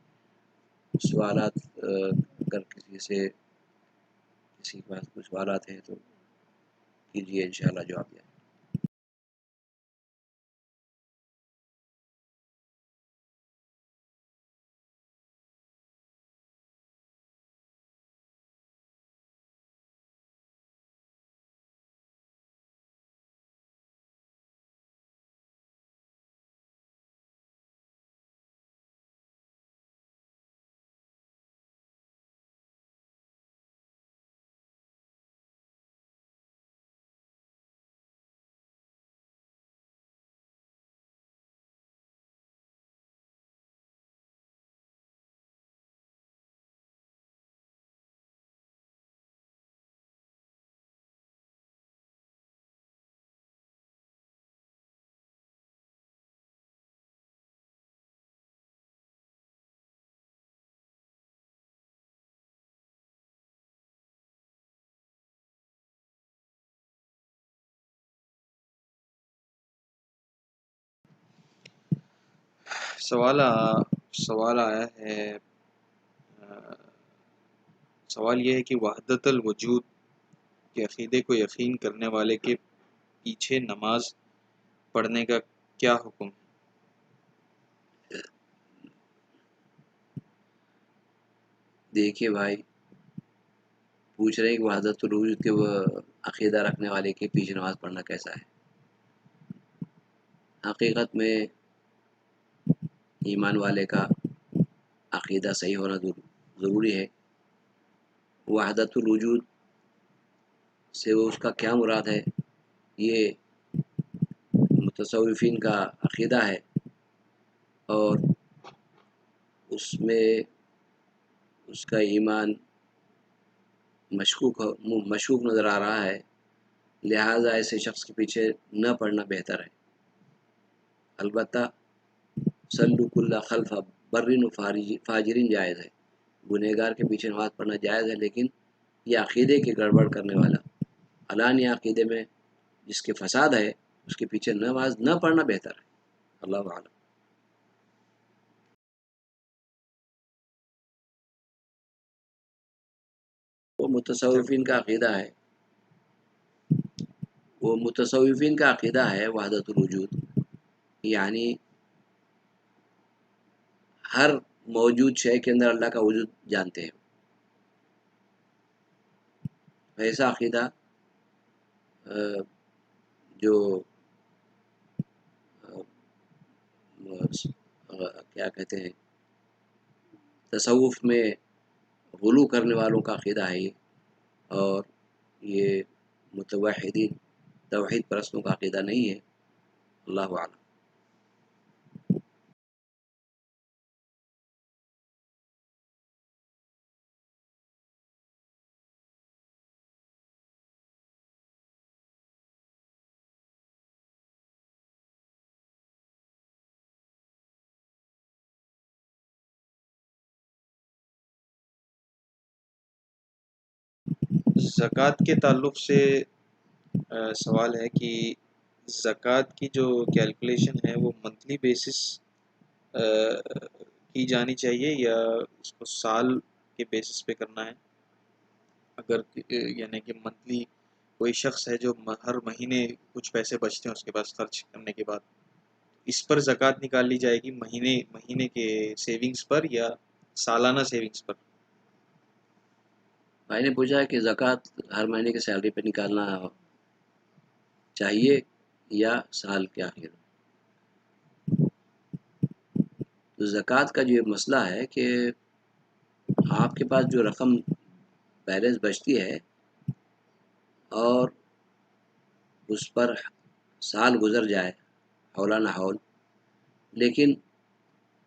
سوالات اگر کسی کے پاس کچھ سوالات ہیں تو کیجیے، انشاءاللہ جواب دیں۔ سوال آیا ہے، سوال یہ ہے کہ وحدت الوجود کے عقیدے کو یقین کرنے والے کے پیچھے نماز پڑھنے کا کیا حکم ہے؟ دیکھیے بھائی، پوچھ رہے ہیں کہ وحدت الوجود کے وہ عقیدہ رکھنے والے کے پیچھے نماز پڑھنا کیسا ہے۔ حقیقت میں ایمان والے کا عقیدہ صحیح ہونا ضروری ہے۔ وحدت الوجود سے وہ اس کا کیا مراد ہے، یہ متصوفین کا عقیدہ ہے، اور اس میں اس کا ایمان مشکوک نظر آ رہا ہے، لہٰذا ایسے شخص کے پیچھے نہ پڑنا بہتر ہے۔ البتہ سلوک اللہ خلف برین و فاجرین جائز ہے، گنہگار کے پیچھے نماز پڑھنا جائز ہے، لیکن یہ عقیدے کی گڑبڑ کرنے والا، علانیہ عقیدے میں جس کے فساد ہے، اس کے پیچھے نماز نہ پڑھنا بہتر ہے۔ اللہ اعلم۔ وہ متصوفین کا عقیدہ ہے وحدت الوجود، یعنی ہر موجود شے کے اندر اللہ کا وجود جانتے ہیں۔ ایسا عقیدہ جو کیا کہتے ہیں، تصوف میں غلو کرنے والوں کا عقیدہ ہے یہ، اور یہ متوحدین توحید پرستوں کا عقیدہ نہیں ہے۔ اللہ اعلم۔ زکوٰۃ کے تعلق سے سوال ہے کہ زکوٰۃ کی جو کیلکولیشن ہے وہ منتھلی بیسس کی جانی چاہیے یا اس کو سال کے بیسس پہ کرنا ہے؟ اگر یعنی کہ منتھلی کوئی شخص ہے جو ہر مہینے کچھ پیسے بچتے ہیں اس کے پاس خرچ کرنے کے بعد، اس پر زکوٰۃ نکال لی جائے گی مہینے کے سیونگز پر یا سالانہ سیونگز پر؟ بھائی نے پوچھا ہے کہ زکوٰۃ ہر مہینے کی سیلری پہ نکالنا چاہیے یا سال کے آخر میں۔ تو زکوٰۃ کا جو یہ مسئلہ ہے کہ آپ کے پاس جو رقم بیلنس بچتی ہے اور اس پر سال گزر جائے ہولانہ ہول، لیکن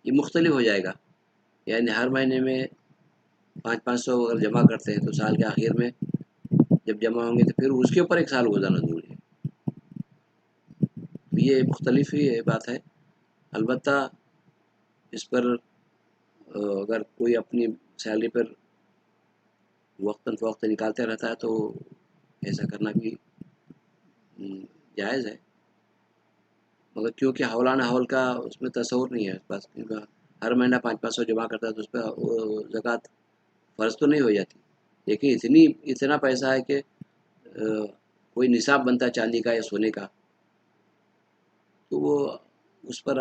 یہ مختلف ہو جائے گا، یعنی ہر مہینے میں 500 اگر جمع کرتے ہیں تو سال کے آخر میں جب جمع ہوں گے تو پھر اس کے اوپر ایک سال گزرنا ضروری ہے۔ یہ مختلف ہی بات ہے۔ البتہ اس پر اگر کوئی اپنی سیلری پر وقتاً فوقتاً نکالتے رہتا ہے تو ایسا کرنا بھی جائز ہے، مگر کیونکہ ہولانہ ہول کا اس میں تصور نہیں ہے بس، کیونکہ ہر مہینہ 500 جمع کرتا ہے تو اس پہ زکوٰۃ فرض تو نہیں ہو جاتی، لیکن اتنا پیسہ ہے کہ کوئی نصاب بنتا ہے چاندی کا یا سونے کا، تو وہ اس پر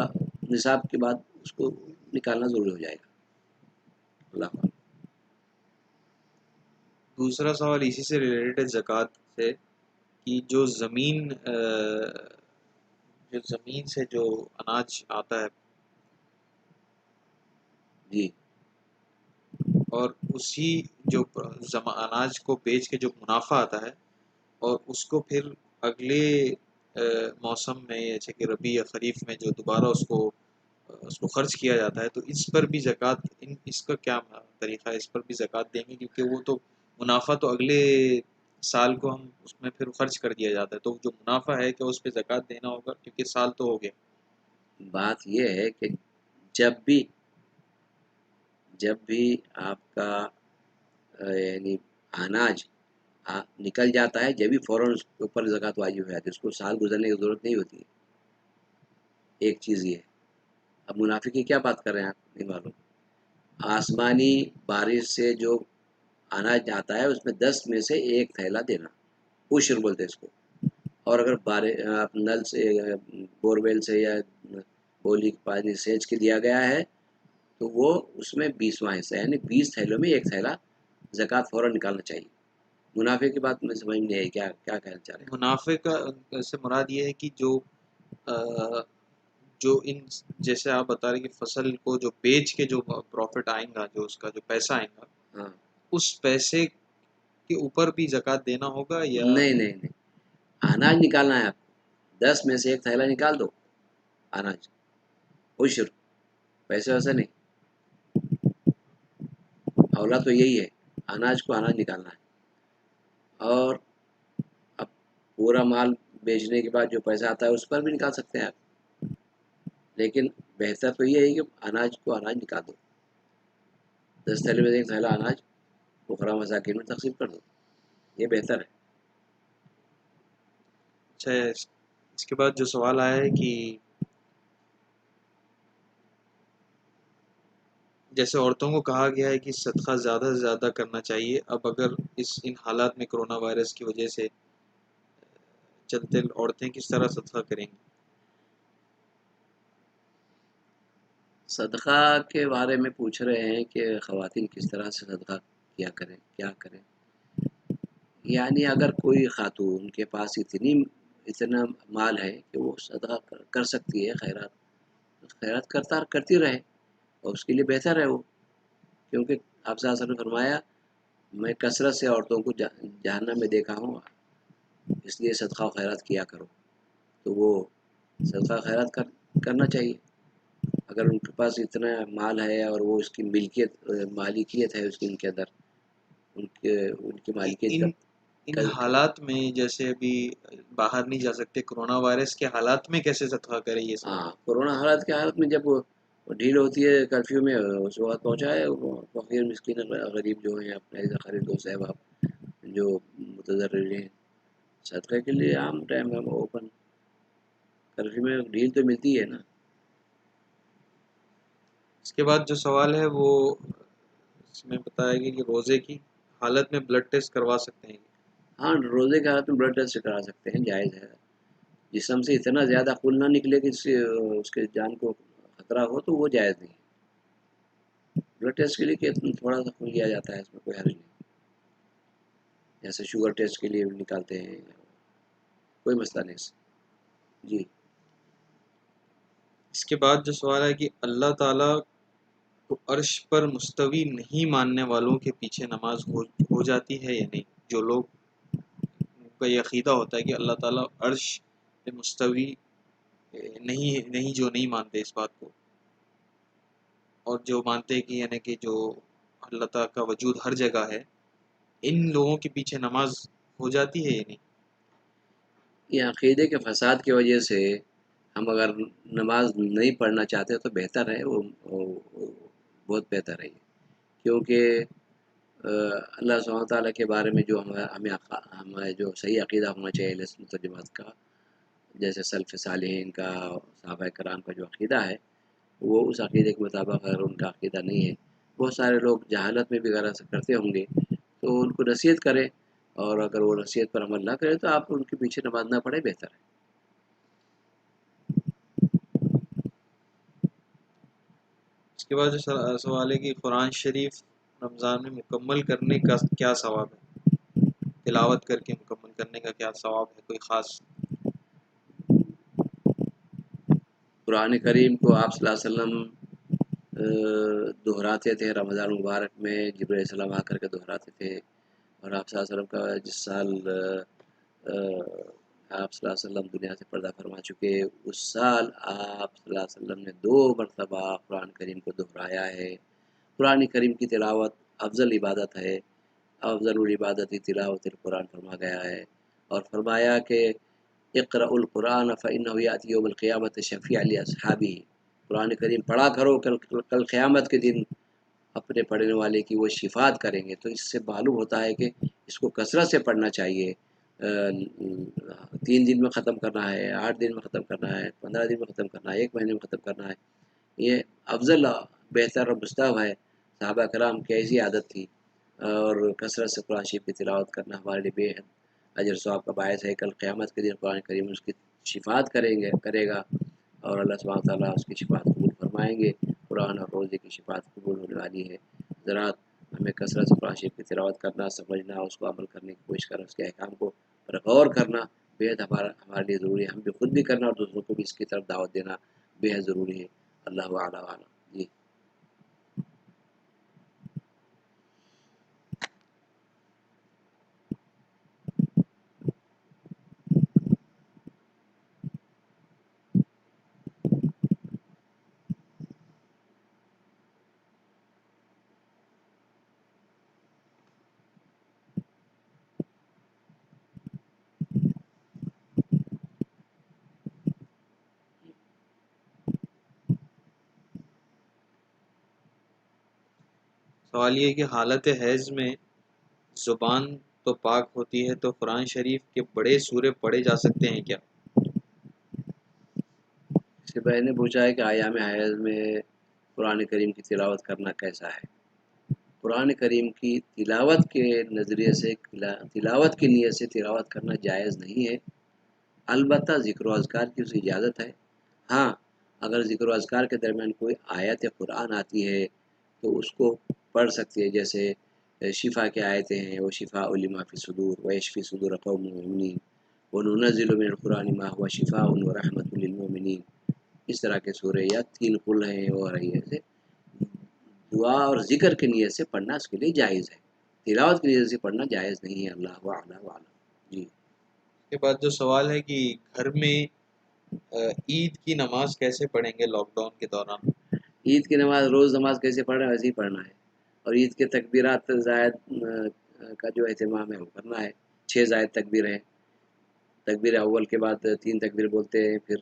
نصاب کے بعد اس کو نکالنا ضروری ہو جائے گا۔ اللہ حافظ۔ دوسرا سوال اسی سے ریلیٹڈ ہے زکوٰۃ سے، کہ جو زمین سے جو اناج آتا ہے جی، اور اسی جو اناج کو بیچ کے جو منافع آتا ہے اور اس کو پھر اگلے موسم میں جیسے کہ ربیع یا خریف میں جو دوبارہ اس کو خرچ کیا جاتا ہے، تو اس پر بھی زکوٰۃ، اس کا کیا طریقہ ہے؟ اس پر بھی زکوٰۃ دیں گے؟ کیونکہ وہ تو منافع تو اگلے سال کو ہم اس میں پھر خرچ کر دیا جاتا ہے، تو جو منافع ہے کہ اس پہ زکوٰۃ دینا ہوگا کیونکہ سال تو ہو گیا۔ بات یہ ہے کہ جب بھی آپ کا یعنی اناج نکل جاتا ہے، جبھی فوراً اس کے اوپر زکوٰۃ واجب ہو جاتی ہے، اس کو سال گزرنے کی ضرورت نہیں ہوتی ہے۔ ایک چیز یہ ہے۔ اب منافع کی کیا بات کر رہے ہیں آپ، نہیں معلوم۔ آسمانی بارش سے جو اناج آتا ہے اس میں 10 میں سے 1 تھیلا دینا، عشر بولتے اس کو، اور اگر نل سے بور ویل سے یا بولی پانی سینچ کے دیا گیا ہے تو وہ اس میں 20واں حصہ، یعنی 20 تھیلوں میں 1 تھیلا زکوٰۃ فوراً نکالنا چاہیے۔ منافع کی بات میں سمجھ نہیں آئی، کیا کہنا چاہ رہے ہیں؟ منافع کا سے مراد یہ ہے کہ جو جو ان جیسے آپ بتا رہے کہ فصل کو جو بیچ کے جو پروفٹ آئیں گا، جو اس کا جو پیسہ آئے گا، ہاں اس پیسے کے اوپر بھی زکوٰۃ دینا ہوگا یا؟ نہیں نہیں نہیں، اناج نکالنا ہے آپ کو، 10 میں سے ایک تھیلا نکال دو اناج، عشر، پیسے ویسے نہیں، اولا تو یہی ہے، اناج کو اناج نکالنا ہے، اور اب پورا مال بیچنے کے بعد جو پیسہ آتا ہے اس پر بھی نکال سکتے ہیں آپ، لیکن بہتر تو یہ ہے کہ اناج کو اناج نکال دو، 10 تھیلے میں سے ایک تھیلا اناج فقراء مساکین میں تقسیم کر دو، یہ بہتر ہے۔ اچھا، اس کے بعد جو سوال آیا ہے کہ جیسے عورتوں کو کہا گیا ہے کہ صدقہ زیادہ سے زیادہ کرنا چاہیے، اب اگر ان حالات میں کرونا وائرس کی وجہ سے چلتے عورتیں کس طرح صدقہ کریں گی؟ صدقہ کے بارے میں پوچھ رہے ہیں کہ خواتین کس طرح سے صدقہ کیا کریں، کیا کریں، یعنی اگر کوئی خاتون کے پاس اتنا مال ہے کہ وہ صدقہ کر سکتی ہے، خیرات کرتی رہے، اور اس کے لیے بہتر ہے وہ، کیونکہ آپ صلی اللہ علیہ وسلم نے فرمایا میں کثرت سے عورتوں کو جہنم میں دیکھا ہوں، اس لیے صدقہ و خیرات کیا کرو، تو وہ صدقہ خیرات کرنا چاہیے، اگر ان کے پاس اتنا مال ہے اور وہ اس کی مالکیت ہے اس کی، ان کے اندر ان کی مالکیت ان حالات میں جیسے ابھی باہر نہیں جا سکتے، کرونا وائرس کے حالات میں کیسے صدقہ کرے یہ سوال؟ ہاں، کورونا حالات کے حالت میں جب ڈھیل ہوتی ہے کرفیو میں، اس وقت پہنچائے فقیر مسکین غریب جو ہیں اپنے خرید دوست احباب جو متضرر ہیں، صدقے کے لیے عام ٹائم ہم اوپن، کرفیو میں ڈھیل تو ملتی ہے نا۔ اس کے بعد جو سوال ہے وہ اس میں بتایا گیا کہ روزے کی حالت میں بلڈ ٹیسٹ کروا سکتے ہیں؟ ہاں، روزے کے حالت میں بلڈ ٹیسٹ کرا سکتے ہیں، جائز ہے، جسم سے اتنا زیادہ خون نہ نکلے کہ اس کے جان کو خطرہ ہو تو وہ جائز نہیں ہے، بلڈ ٹیسٹ کے لیے کہ تھوڑا سا خون لیا جاتا ہے، اس میں کوئی حرج نہیں، جیسے شوگر ٹیسٹ کے لیے بھی نکالتے ہیں، کوئی مسئلہ نہیں اس جی۔ اس کے بعد جو سوال ہے کہ اللہ تعالیٰ کو عرش پر مستوی نہیں ماننے والوں کے پیچھے نماز ہو جاتی ہے یا نہیں؟ جو لوگ کا یہ عقیدہ ہوتا ہے کہ اللہ تعالیٰ عرش پہ مستوی نہیں جو نہیں مانتے اس بات کو، اور جو مانتے ہیں کہ یعنی کہ جو اللہ تعالیٰ کا وجود ہر جگہ ہے، ان لوگوں کے پیچھے نماز ہو جاتی ہے یا نہیں؟ یہ عقیدے کے فساد کی وجہ سے ہم اگر نماز نہیں پڑھنا چاہتے تو بہتر ہے، وہ بہت بہتر ہے، کیونکہ اللہ سبحانہ تعالیٰ کے بارے میں جو ہمیں جو صحیح عقیدہ ہونا چاہیے اہل سنت و جماعت کا، جیسے سلف صالحین کا، صحابہ کرام کا جو عقیدہ ہے، وہ اس عقیدے کے مطابق اگر ان کا عقیدہ نہیں ہے، بہت سارے لوگ جہالت میں بھی اگر ایسا کرتے ہوں گے تو ان کو نصیحت کریں، اور اگر وہ نصیحت پر عمل نہ کرے تو آپ ان کے پیچھے نماز نہ پڑھے، بہتر ہے۔ اس کے بعد جو سوال ہے کہ قرآن شریف رمضان میں مکمل کرنے کا کیا ثواب ہے؟ تلاوت کر کے مکمل کرنے کا کیا ثواب ہے؟ کوئی خاص؟ قرآن کریم کو آپ صلی اللہ علیہ وسلم دہراتے تھے رمضان مبارک میں، جبرائیل علیہ السلام آ کر کے دہراتے تھے، اور آپ صلی اللہ علیہ وسلم کا جس سال آپ صلی اللہ علیہ وسلم دنیا سے پردہ فرما چکے، اس سال آپ صلی اللہ علیہ وسلم نے 2 مرتبہ قرآن کریم کو دہرایا ہے۔ قرآن کریم کی تلاوت افضل عبادت ہے، افضل العبادت تلاوت القرآن فرما گیا ہے، اور فرمایا کہ اقرأ القرآن فإنه یأتی یوم القیامت شفیعا لاصحابہ، قرآن کریم پڑھا کرو، کل قیامت کے دن اپنے پڑھنے والے کی وہ شفاعت کریں گے، تو اس سے معلوم ہوتا ہے کہ اس کو کثرت سے پڑھنا چاہیے، 3 دن میں ختم کرنا ہے، 8 دن میں ختم کرنا ہے، 15 دن میں ختم کرنا ہے، 1 مہینے میں ختم کرنا ہے، یہ افضل، بہتر اور مستحب ہے۔ صحابہ کرام کی ایسی عادت تھی، اور کثرت سے قرآن شریف کی تلاوت کرنا ہمارے لیے بے حد اجر ثواب کا باعث ہے، کل قیامت کے دن قرآن کریم اس کی شفاعت کرے گا، اور اللہ سبحانہ تعالیٰ اس کی شفاعت قبول فرمائیں گے، قرآن اور روزے کی شفاعت قبول ہونے والی ہے۔ ذرا ہمیں کثرت سے قرآن شریف کی تلاوت کرنا، سمجھنا، اس کو عمل کرنے کی کوشش کرنا، اس کے احکام کو پر غور کرنا بے حد ہمارے لیے ضروری ہے، ہم بھی خود بھی کرنا اور دوسروں کو بھی اس کی طرف دعوت دینا بے حد ضروری ہے۔ اللہ اعلیٰ اعلیٰ۔ جی سوال یہ ہے کہ حالت حیض میں زبان تو پاک ہوتی ہے، تو قرآن شریف کے بڑے سورے پڑھے جا سکتے ہیں کیا؟ اس سے بہن نے پوچھا ہے کہ ایام حیض میں قرآن کریم کی تلاوت کرنا کیسا ہے؟ قرآن کریم کی تلاوت کے نظریے سے، تلاوت کی نیت سے تلاوت کرنا جائز نہیں ہے، البتہ ذکر و اذکار کی اسے اجازت ہے۔ ہاں، اگر ذکر و اذکار کے درمیان کوئی آیت قرآن آتی ہے تو اس کو پڑھ سکتی ہے، جیسے شفا کے آیتیں ہیں، وہ شفاء لما فی الصدور ویشفی صدور قوم مؤمنین وننزل من القرآن ما هو شفاء ورحمۃ للمؤمنین، اس طرح کے سورے، یا تین قل ہیں اور ایسے دعا اور ذکر کی نیت سے پڑھنا اس کے لیے جائز ہے، تلاوت کی نیت سے پڑھنا جائز نہیں ہے۔ اللہ اعلیٰ اعلیٰ۔ جی اس کے بعد جو سوال ہے کہ گھر میں عید کی نماز کیسے پڑھیں گے لاک ڈاؤن کے دوران؟ عید کی نماز روز نماز کیسے پڑھ رہے ہیں ویسے ہی پڑھنا ہے، اور عید کے تکبیرات زائد کا جو اہتمام ہے وہ کرنا ہے۔ 6 زائد تکبیر ہیں، تکبیر اول کے بعد 3 تکبیر بولتے ہیں، پھر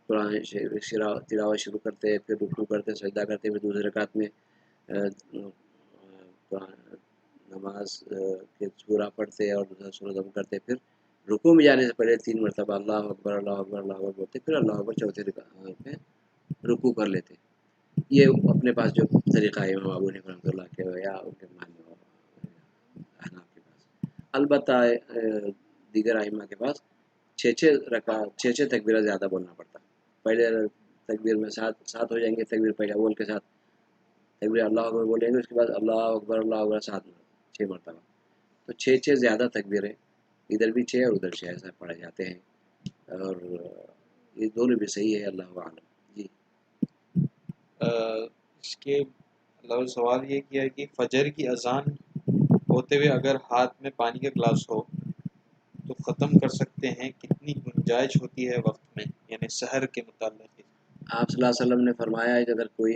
قرآن تلاوت شروع کرتے ہیں، پھر رکوع کرتے، سجدہ کرتے، پھر دوسرے رکعت میں قرآن نماز کے سورہ پڑھتے اور دوسرا سورہ ضم کرتے، پھر رکوع میں جانے سے پہلے 3 مرتبہ اللہ اکبر اللہ اکبر اللہ اکبر بولتے، پھر اللہ اکبر چوتھے رکعت میں رکوع کر لیتے۔ یہ اپنے پاس جو طریقہ ہے امام ابو حنیفہ رحمۃ اللہ کے یا ان کے ماننے احناف کے پاس، البتہ دیگر ائمہ کے پاس 6 تکبیرہ زیادہ بولنا پڑتا ہے۔ پہلے تکبیر میں 7 ہو جائیں گے، تکبیر پہلے اول کے ساتھ تکبیر اللہ اکبر بولیں گے، اس کے بعد اللہ اکبر 7 6 مرتبہ، تو 6 زیادہ تکبیریں، ادھر بھی 6 اور ادھر 6 ایسا پڑھے جاتے ہیں، اور یہ دونوں بھی صحیح ہے۔ اللہ اعلم۔ جی اس کے علاوہ سوال یہ کیا ہے کہ فجر کی اذان ہوتے ہوئے اگر ہاتھ میں پانی کا گلاس ہو تو ختم کر سکتے ہیں، کتنی گنجائش ہوتی ہے وقت میں، یعنی سحر کے متعلق؟ آپ صلی اللہ علیہ وسلم نے فرمایا ہے کہ اگر کوئی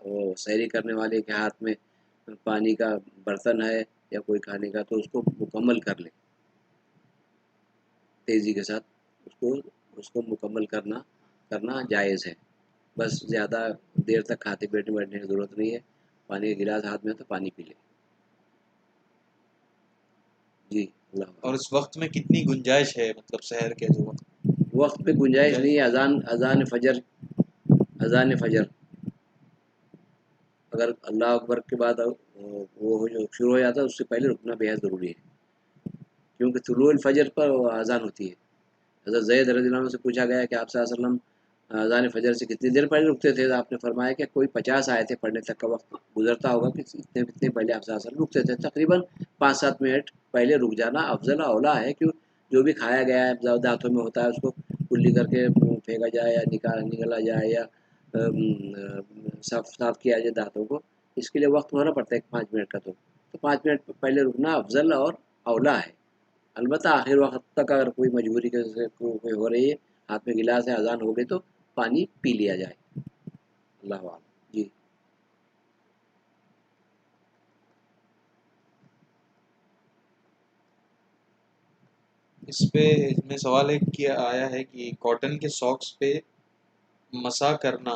وہ سحری کرنے والے کے ہاتھ میں پانی کا برتن ہے یا کوئی کھانے کا، تو اس کو مکمل کر لے، تیزی کے ساتھ اس کو مکمل کرنا جائز ہے، بس زیادہ دیر تک کھاتے بیٹھنے کی ضرورت نہیں ہے، پانی کا گلاس ہاتھ میں ہے تو پانی پی لے۔ جی اللہ اور اس وقت میں کتنی گنجائش ہے، مطلب سحر کے جو وقت پہ گنجائش نہیں ہے، اذان فجر اگر اللہ اکبر کے بعد وہ جو شروع ہو جاتا ہے اس سے پہلے رکنا بے حد ضروری ہے، کیونکہ طلوع الفجر پر وہ اذان ہوتی ہے۔ حضرت زید رضی اللہ عنہ سے پوچھا گیا کہ آپ صلی اللہ علیہ وسلم اذان فجر سے کتنی دیر پہلے رکتے تھے، تو آپ نے فرمایا کہ کوئی 50 آیتیں پڑھنے تک کا وقت گزرتا ہوگا کہ اتنے پہلے آپ صلی اللہ علیہ وسلم رکتے تھے، تقریباً 5-7 منٹ پہلے رک جانا افضل اولا ہے، کہ جو بھی کھایا گیا ہے دانتوں میں ہوتا ہے اس کو کلی کر کے پھینکا جائے یا نکالا جائے یا صاف کیا جائے دانتوں کو، اس کے لیے وقت ہونا پڑتا ہے 5 منٹ کا، تو 5 منٹ پہلے رکنا افضل اور اولا ہے۔ البتہ آخر وقت تک اگر کوئی مجبوری کے سے کوئی ہو رہی ہے، ہاتھ میں گلاس ہے، اذان ہو گئی تو پانی پی لیا جائے۔ اللہ اعلم۔ جی اس میں سوال ہے کہ آیا ہے کہ کاٹن کے ساکس پہ مسح کرنا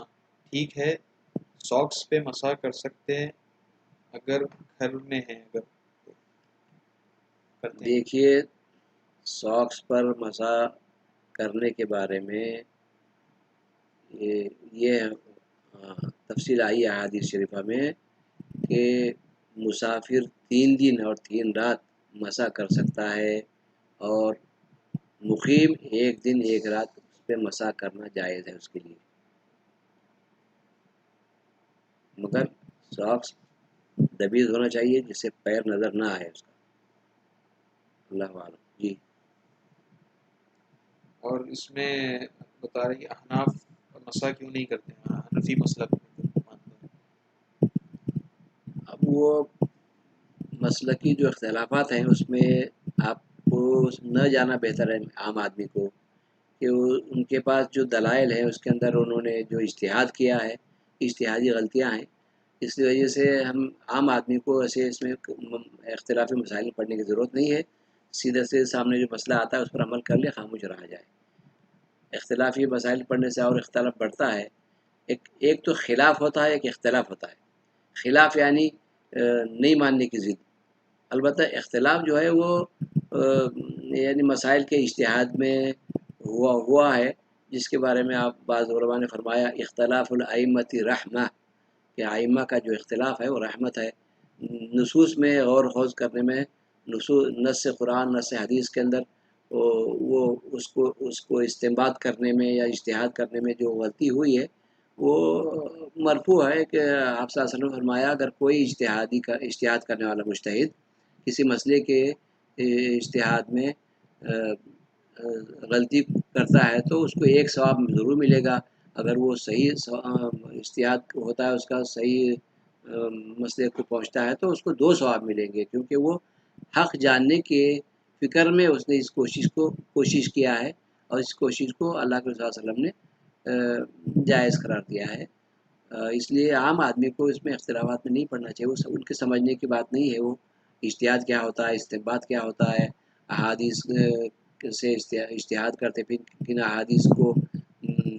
ٹھیک ہے؟ ساکس پہ مسح کر سکتے ہیں اگر گھر میں ہیں، اگر کرتے ہیں؟ دیکھیے، ساکس پر مسح کرنے کے بارے میں یہ تفصیل آئی ہے احادیث شریفہ میں کہ مسافر 3 دن اور 3 رات مسح کر سکتا ہے، اور مقیم 1 دن 1 رات اس پہ مسح کرنا جائز ہے اس کے لیے، مگر ساکس دبیز ہونا چاہیے جس سے پیر نظر نہ آئے اس کا۔ اللہ عالم۔ جی اور اس میں بتا رہے ہیں احناف مسا کیوں نہیں کرتے ہیں، حنفی مسلک مانتے ہیں؟ اب وہ مسلکی جو اختلافات ہیں اس میں آپ کو نہ جانا بہتر ہے عام آدمی کو، کہ ان کے پاس جو دلائل ہیں اس کے اندر انہوں نے جو اجتہاد کیا ہے، اجتہادی غلطیاں ہیں، اس کی وجہ سے ہم عام آدمی کو ایسے اس میں اختلافی مسائل پڑھنے کی ضرورت نہیں ہے، سیدھے سے سامنے جو مسئلہ آتا ہے اس پر عمل کر لے، خاموش رہا جائے۔ اختلافی مسائل پڑھنے سے اور اختلاف بڑھتا ہے، ایک تو خلاف ہوتا ہے، ایک اختلاف ہوتا ہے۔ خلاف یعنی نہیں ماننے کی ضد، البتہ اختلاف جو ہے وہ یعنی مسائل کے اجتہاد میں ہوا ہے، جس کے بارے میں آپ بعض علماء نے فرمایا اختلاف الائمۃ رحمہ، کہ ائمہ کا جو اختلاف ہے وہ رحمت ہے۔ نصوص میں غور و خوض کرنے میں، نص قرآن نص حدیث کے اندر وہ اس کو استنباط کرنے میں یا اجتہاد کرنے میں جو غلطی ہوئی ہے وہ مرفوع ہے، کہ آپ صلی اللہ علیہ وسلم نے فرمایا اگر کوئی اجتہاد کرنے والا مجتہد کسی مسئلے کے اجتہاد میں غلطی کرتا ہے تو اس کو ایک ثواب ضرور ملے گا، اگر وہ صحیح اجتہاد ہوتا ہے اس کا صحیح مسئلے کو پہنچتا ہے تو اس کو 2 ثواب ملیں گے، کیونکہ وہ حق جاننے کے فکر میں اس نے اس کوشش کیا ہے، اور اس کوشش کو اللہ کے رسول صلی اللہ علیہ وسلم نے جائز قرار دیا ہے۔ اس لیے عام آدمی کو اس میں اختلافات میں نہیں پڑھنا چاہیے، وہ ان کے سمجھنے کی بات نہیں ہے، وہ اجتہاد کیا ہوتا ہے، استنباط کیا ہوتا ہے، احادیث سے اجتہاد کرتے پھر کن احادیث کو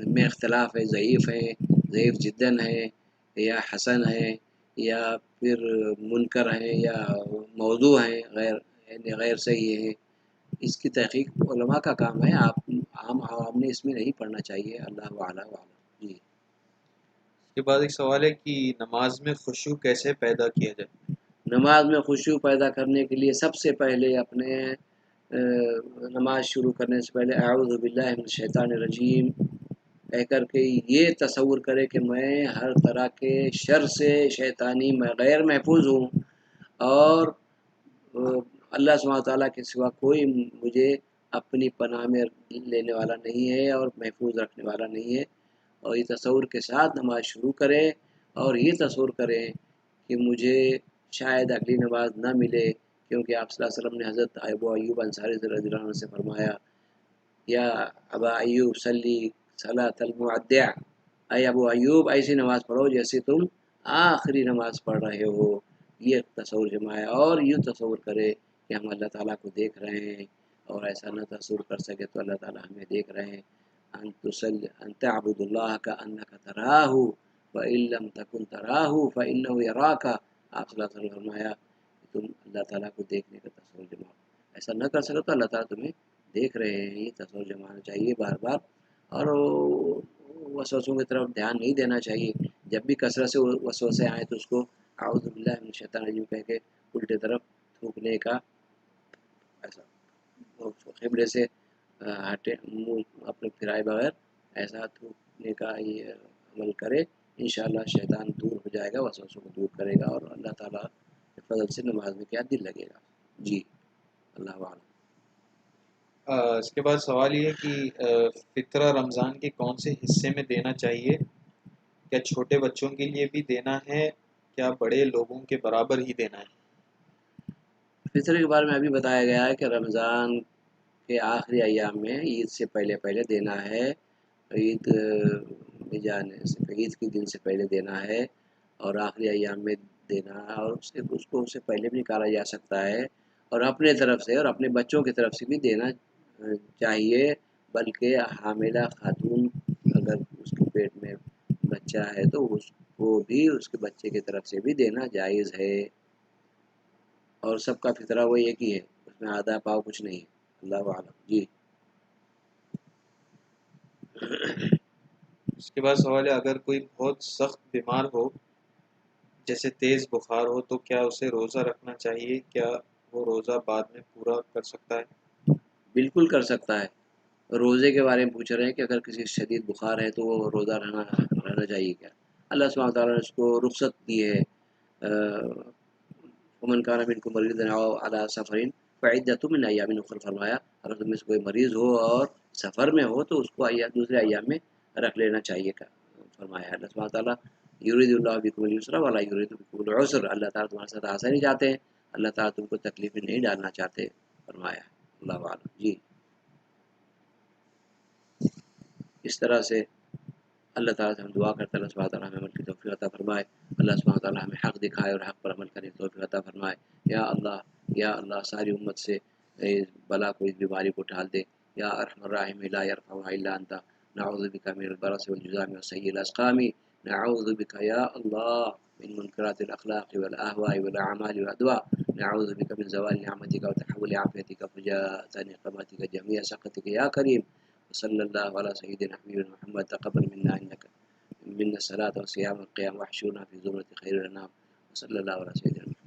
میں اختلاف ہے، ضعیف ہیں، ضعیف جداً ہیں یا حسن ہیں یا پھر منکر ہیں یا موضوع ہیں، غیر صحیح ہیں، اس کی تحقیق علماء کا کام ہے، آپ عام عوام نے اس میں نہیں پڑھنا چاہیے۔ اللہ اعلیٰ وعلم۔ جی، اس کے بعد ایک سوال ہے کہ نماز میں خشوع کیسے پیدا کیا جائے؟ نماز میں خشوع پیدا کرنے کے لیے سب سے پہلے اپنے نماز شروع کرنے سے پہلے اعوذ باللہ من الشیطان الرجیم کہہ کر کے یہ تصور کرے کہ میں ہر طرح کے شر سے شیطانی میں غیر محفوظ ہوں، اور اللہ سبحانہ وتعالیٰ کے سوا کوئی مجھے اپنی پناہ میں لینے والا نہیں ہے اور محفوظ رکھنے والا نہیں ہے، اور یہ تصور کے ساتھ نماز شروع کرے، اور یہ تصور کریں کہ مجھے شاید اگلی نماز نہ ملے، کیونکہ آپ صلی اللہ علیہ وسلم نے حضرت ابو ایوب انصاری رضی اللہ عنہ سے فرمایا یا ابا ایوب صلی صلاۃ المودع، اے ابو ایوب ایسی نماز پڑھو جیسے تم آخری نماز پڑھ رہے ہو۔ یہ تصور جمایا، اور یہ تصور کرے کہ ہم اللہ تعالیٰ کو دیکھ رہے ہیں، اور ایسا نہ تصور کر سکے تو اللہ تعالیٰ ہمیں دیکھ رہے ہیں۔ ان تعبد اللہ کأنک تراہ فإن لم تکن تراہ فإنہ یراک، آپ صلی اللہ علیہ وسلم نے فرمایا کہ تم اللہ تعالیٰ کو دیکھنے کا تصور جماؤ، ایسا نہ کر سکے تو اللہ تعالیٰ تمہیں دیکھ رہے ہیں، یہ تصور جمانا چاہیے بار بار، اور وسوسوں کی طرف دھیان نہیں دینا چاہیے۔ جب بھی کثرت سے وسوسے آئیں تو اس کو اعوذ باللہ من الشیطان الرجیم کہہ کے الٹے طرف تھوکنے کا، ایسا قبلے سے ہٹے منہ اپنے پھرائے بغیر ایسا تھوکنے کا یہ عمل کرے، انشاءاللہ شیطان دور ہو جائے گا، وسوسوں کو دور کرے گا، اور اللہ تعالیٰ کے فضل سے نماز میں کیا دل لگے گا۔ جی، اللہ اعلم۔ اس کے بعد سوال یہ ہے کہ فطرہ رمضان کے کون سے حصے میں دینا چاہیے؟ کیا چھوٹے بچوں کے لیے بھی دینا ہے؟ کیا بڑے لوگوں کے برابر ہی دینا ہے؟ فطر کے بارے میں ابھی بتایا گیا ہے کہ رمضان کے آخری ایام میں عید سے پہلے دینا ہے، عید جانے سے عید کے دن سے پہلے دینا ہے، اور آخری ایام میں دینا ہے، اور اس کو اس سے پہلے بھی نکالا جا سکتا ہے، اور اپنے طرف سے اور اپنے بچوں کی طرف سے بھی دینا چاہیے، بلکہ حاملہ خاتون اگر اس کے پیٹ میں بچہ ہے تو اس کو بھی اس کے بچے کی طرف سے بھی دینا جائز ہے، اور سب کا فطرہ وہ ایک ہی ہے، اس میں آدھا پاؤ کچھ نہیں ہے۔ اللہ اعلم۔ جی، اس کے بعد سوال ہے اگر کوئی بہت سخت بیمار ہو جیسے تیز بخار ہو تو کیا اسے روزہ رکھنا چاہیے؟ کیا وہ روزہ بعد میں پورا کر سکتا ہے؟ بالکل کر سکتا ہے۔ روزے کے بارے میں پوچھ رہے ہیں کہ اگر کسی شدید بخار ہے تو وہ روزہ رہنا چاہیے کیا؟ اللہ سبحانہ تعالیٰ نے اس کو رخصت دی ہے، ومن کان منکم مریضا او علی سفر فعدۃ من ایام اخر، فرمایا اگر تم میں سے کوئی مریض ہو اور سفر میں ہو تو اس کو دوسرے ایام میں رکھ لینا چاہیے فرمایا اللہ سبحانہ تعالیٰ یرید اللہ بکم الیسر ولا یرید بکم العسر، اللہ تعالیٰ تمہارے ساتھ آسانی چاہتے ہیں، اللہ تعالیٰ تم کو تکلیف میں نہیں ڈالنا چاہتے فرمایا۔ اللہ عالم جی۔ اس طرح سے اللہ تعالیٰ سے ہم دعا کرتے ہیں اللہ سبحانہ تعالیٰ ہمیں عمل کی توفیق عطا فرمائے، اللہ سبحانہ تعالیٰ ہمیں حق دکھائے اور حق پر عمل کرنے کی توفیق عطا فرمائے۔ یا اللہ ساری امت سے اس بلا کو، اس بیماری کو ٹال دے، یا ارحم الراحمین لا یرحمنا الا انت، نعوذ بک من البرص والجذام وسیء الاسقام، نعوذ بک یا اللہ من منکرات الاخلاق والاهواء والاعمال والادواء، نعوذ بک من زوال نعمتك وتحول عافيتك وفجاءة نقمتك جميع سخطك یا کریم۔ صلی اللہ علیہ سیدنا حبیب محمد تقبل منا الصلاة والصيام والقيام واحشرنا في زمرة خير الانام، وصلی اللہ علیہ سیدنا محمد۔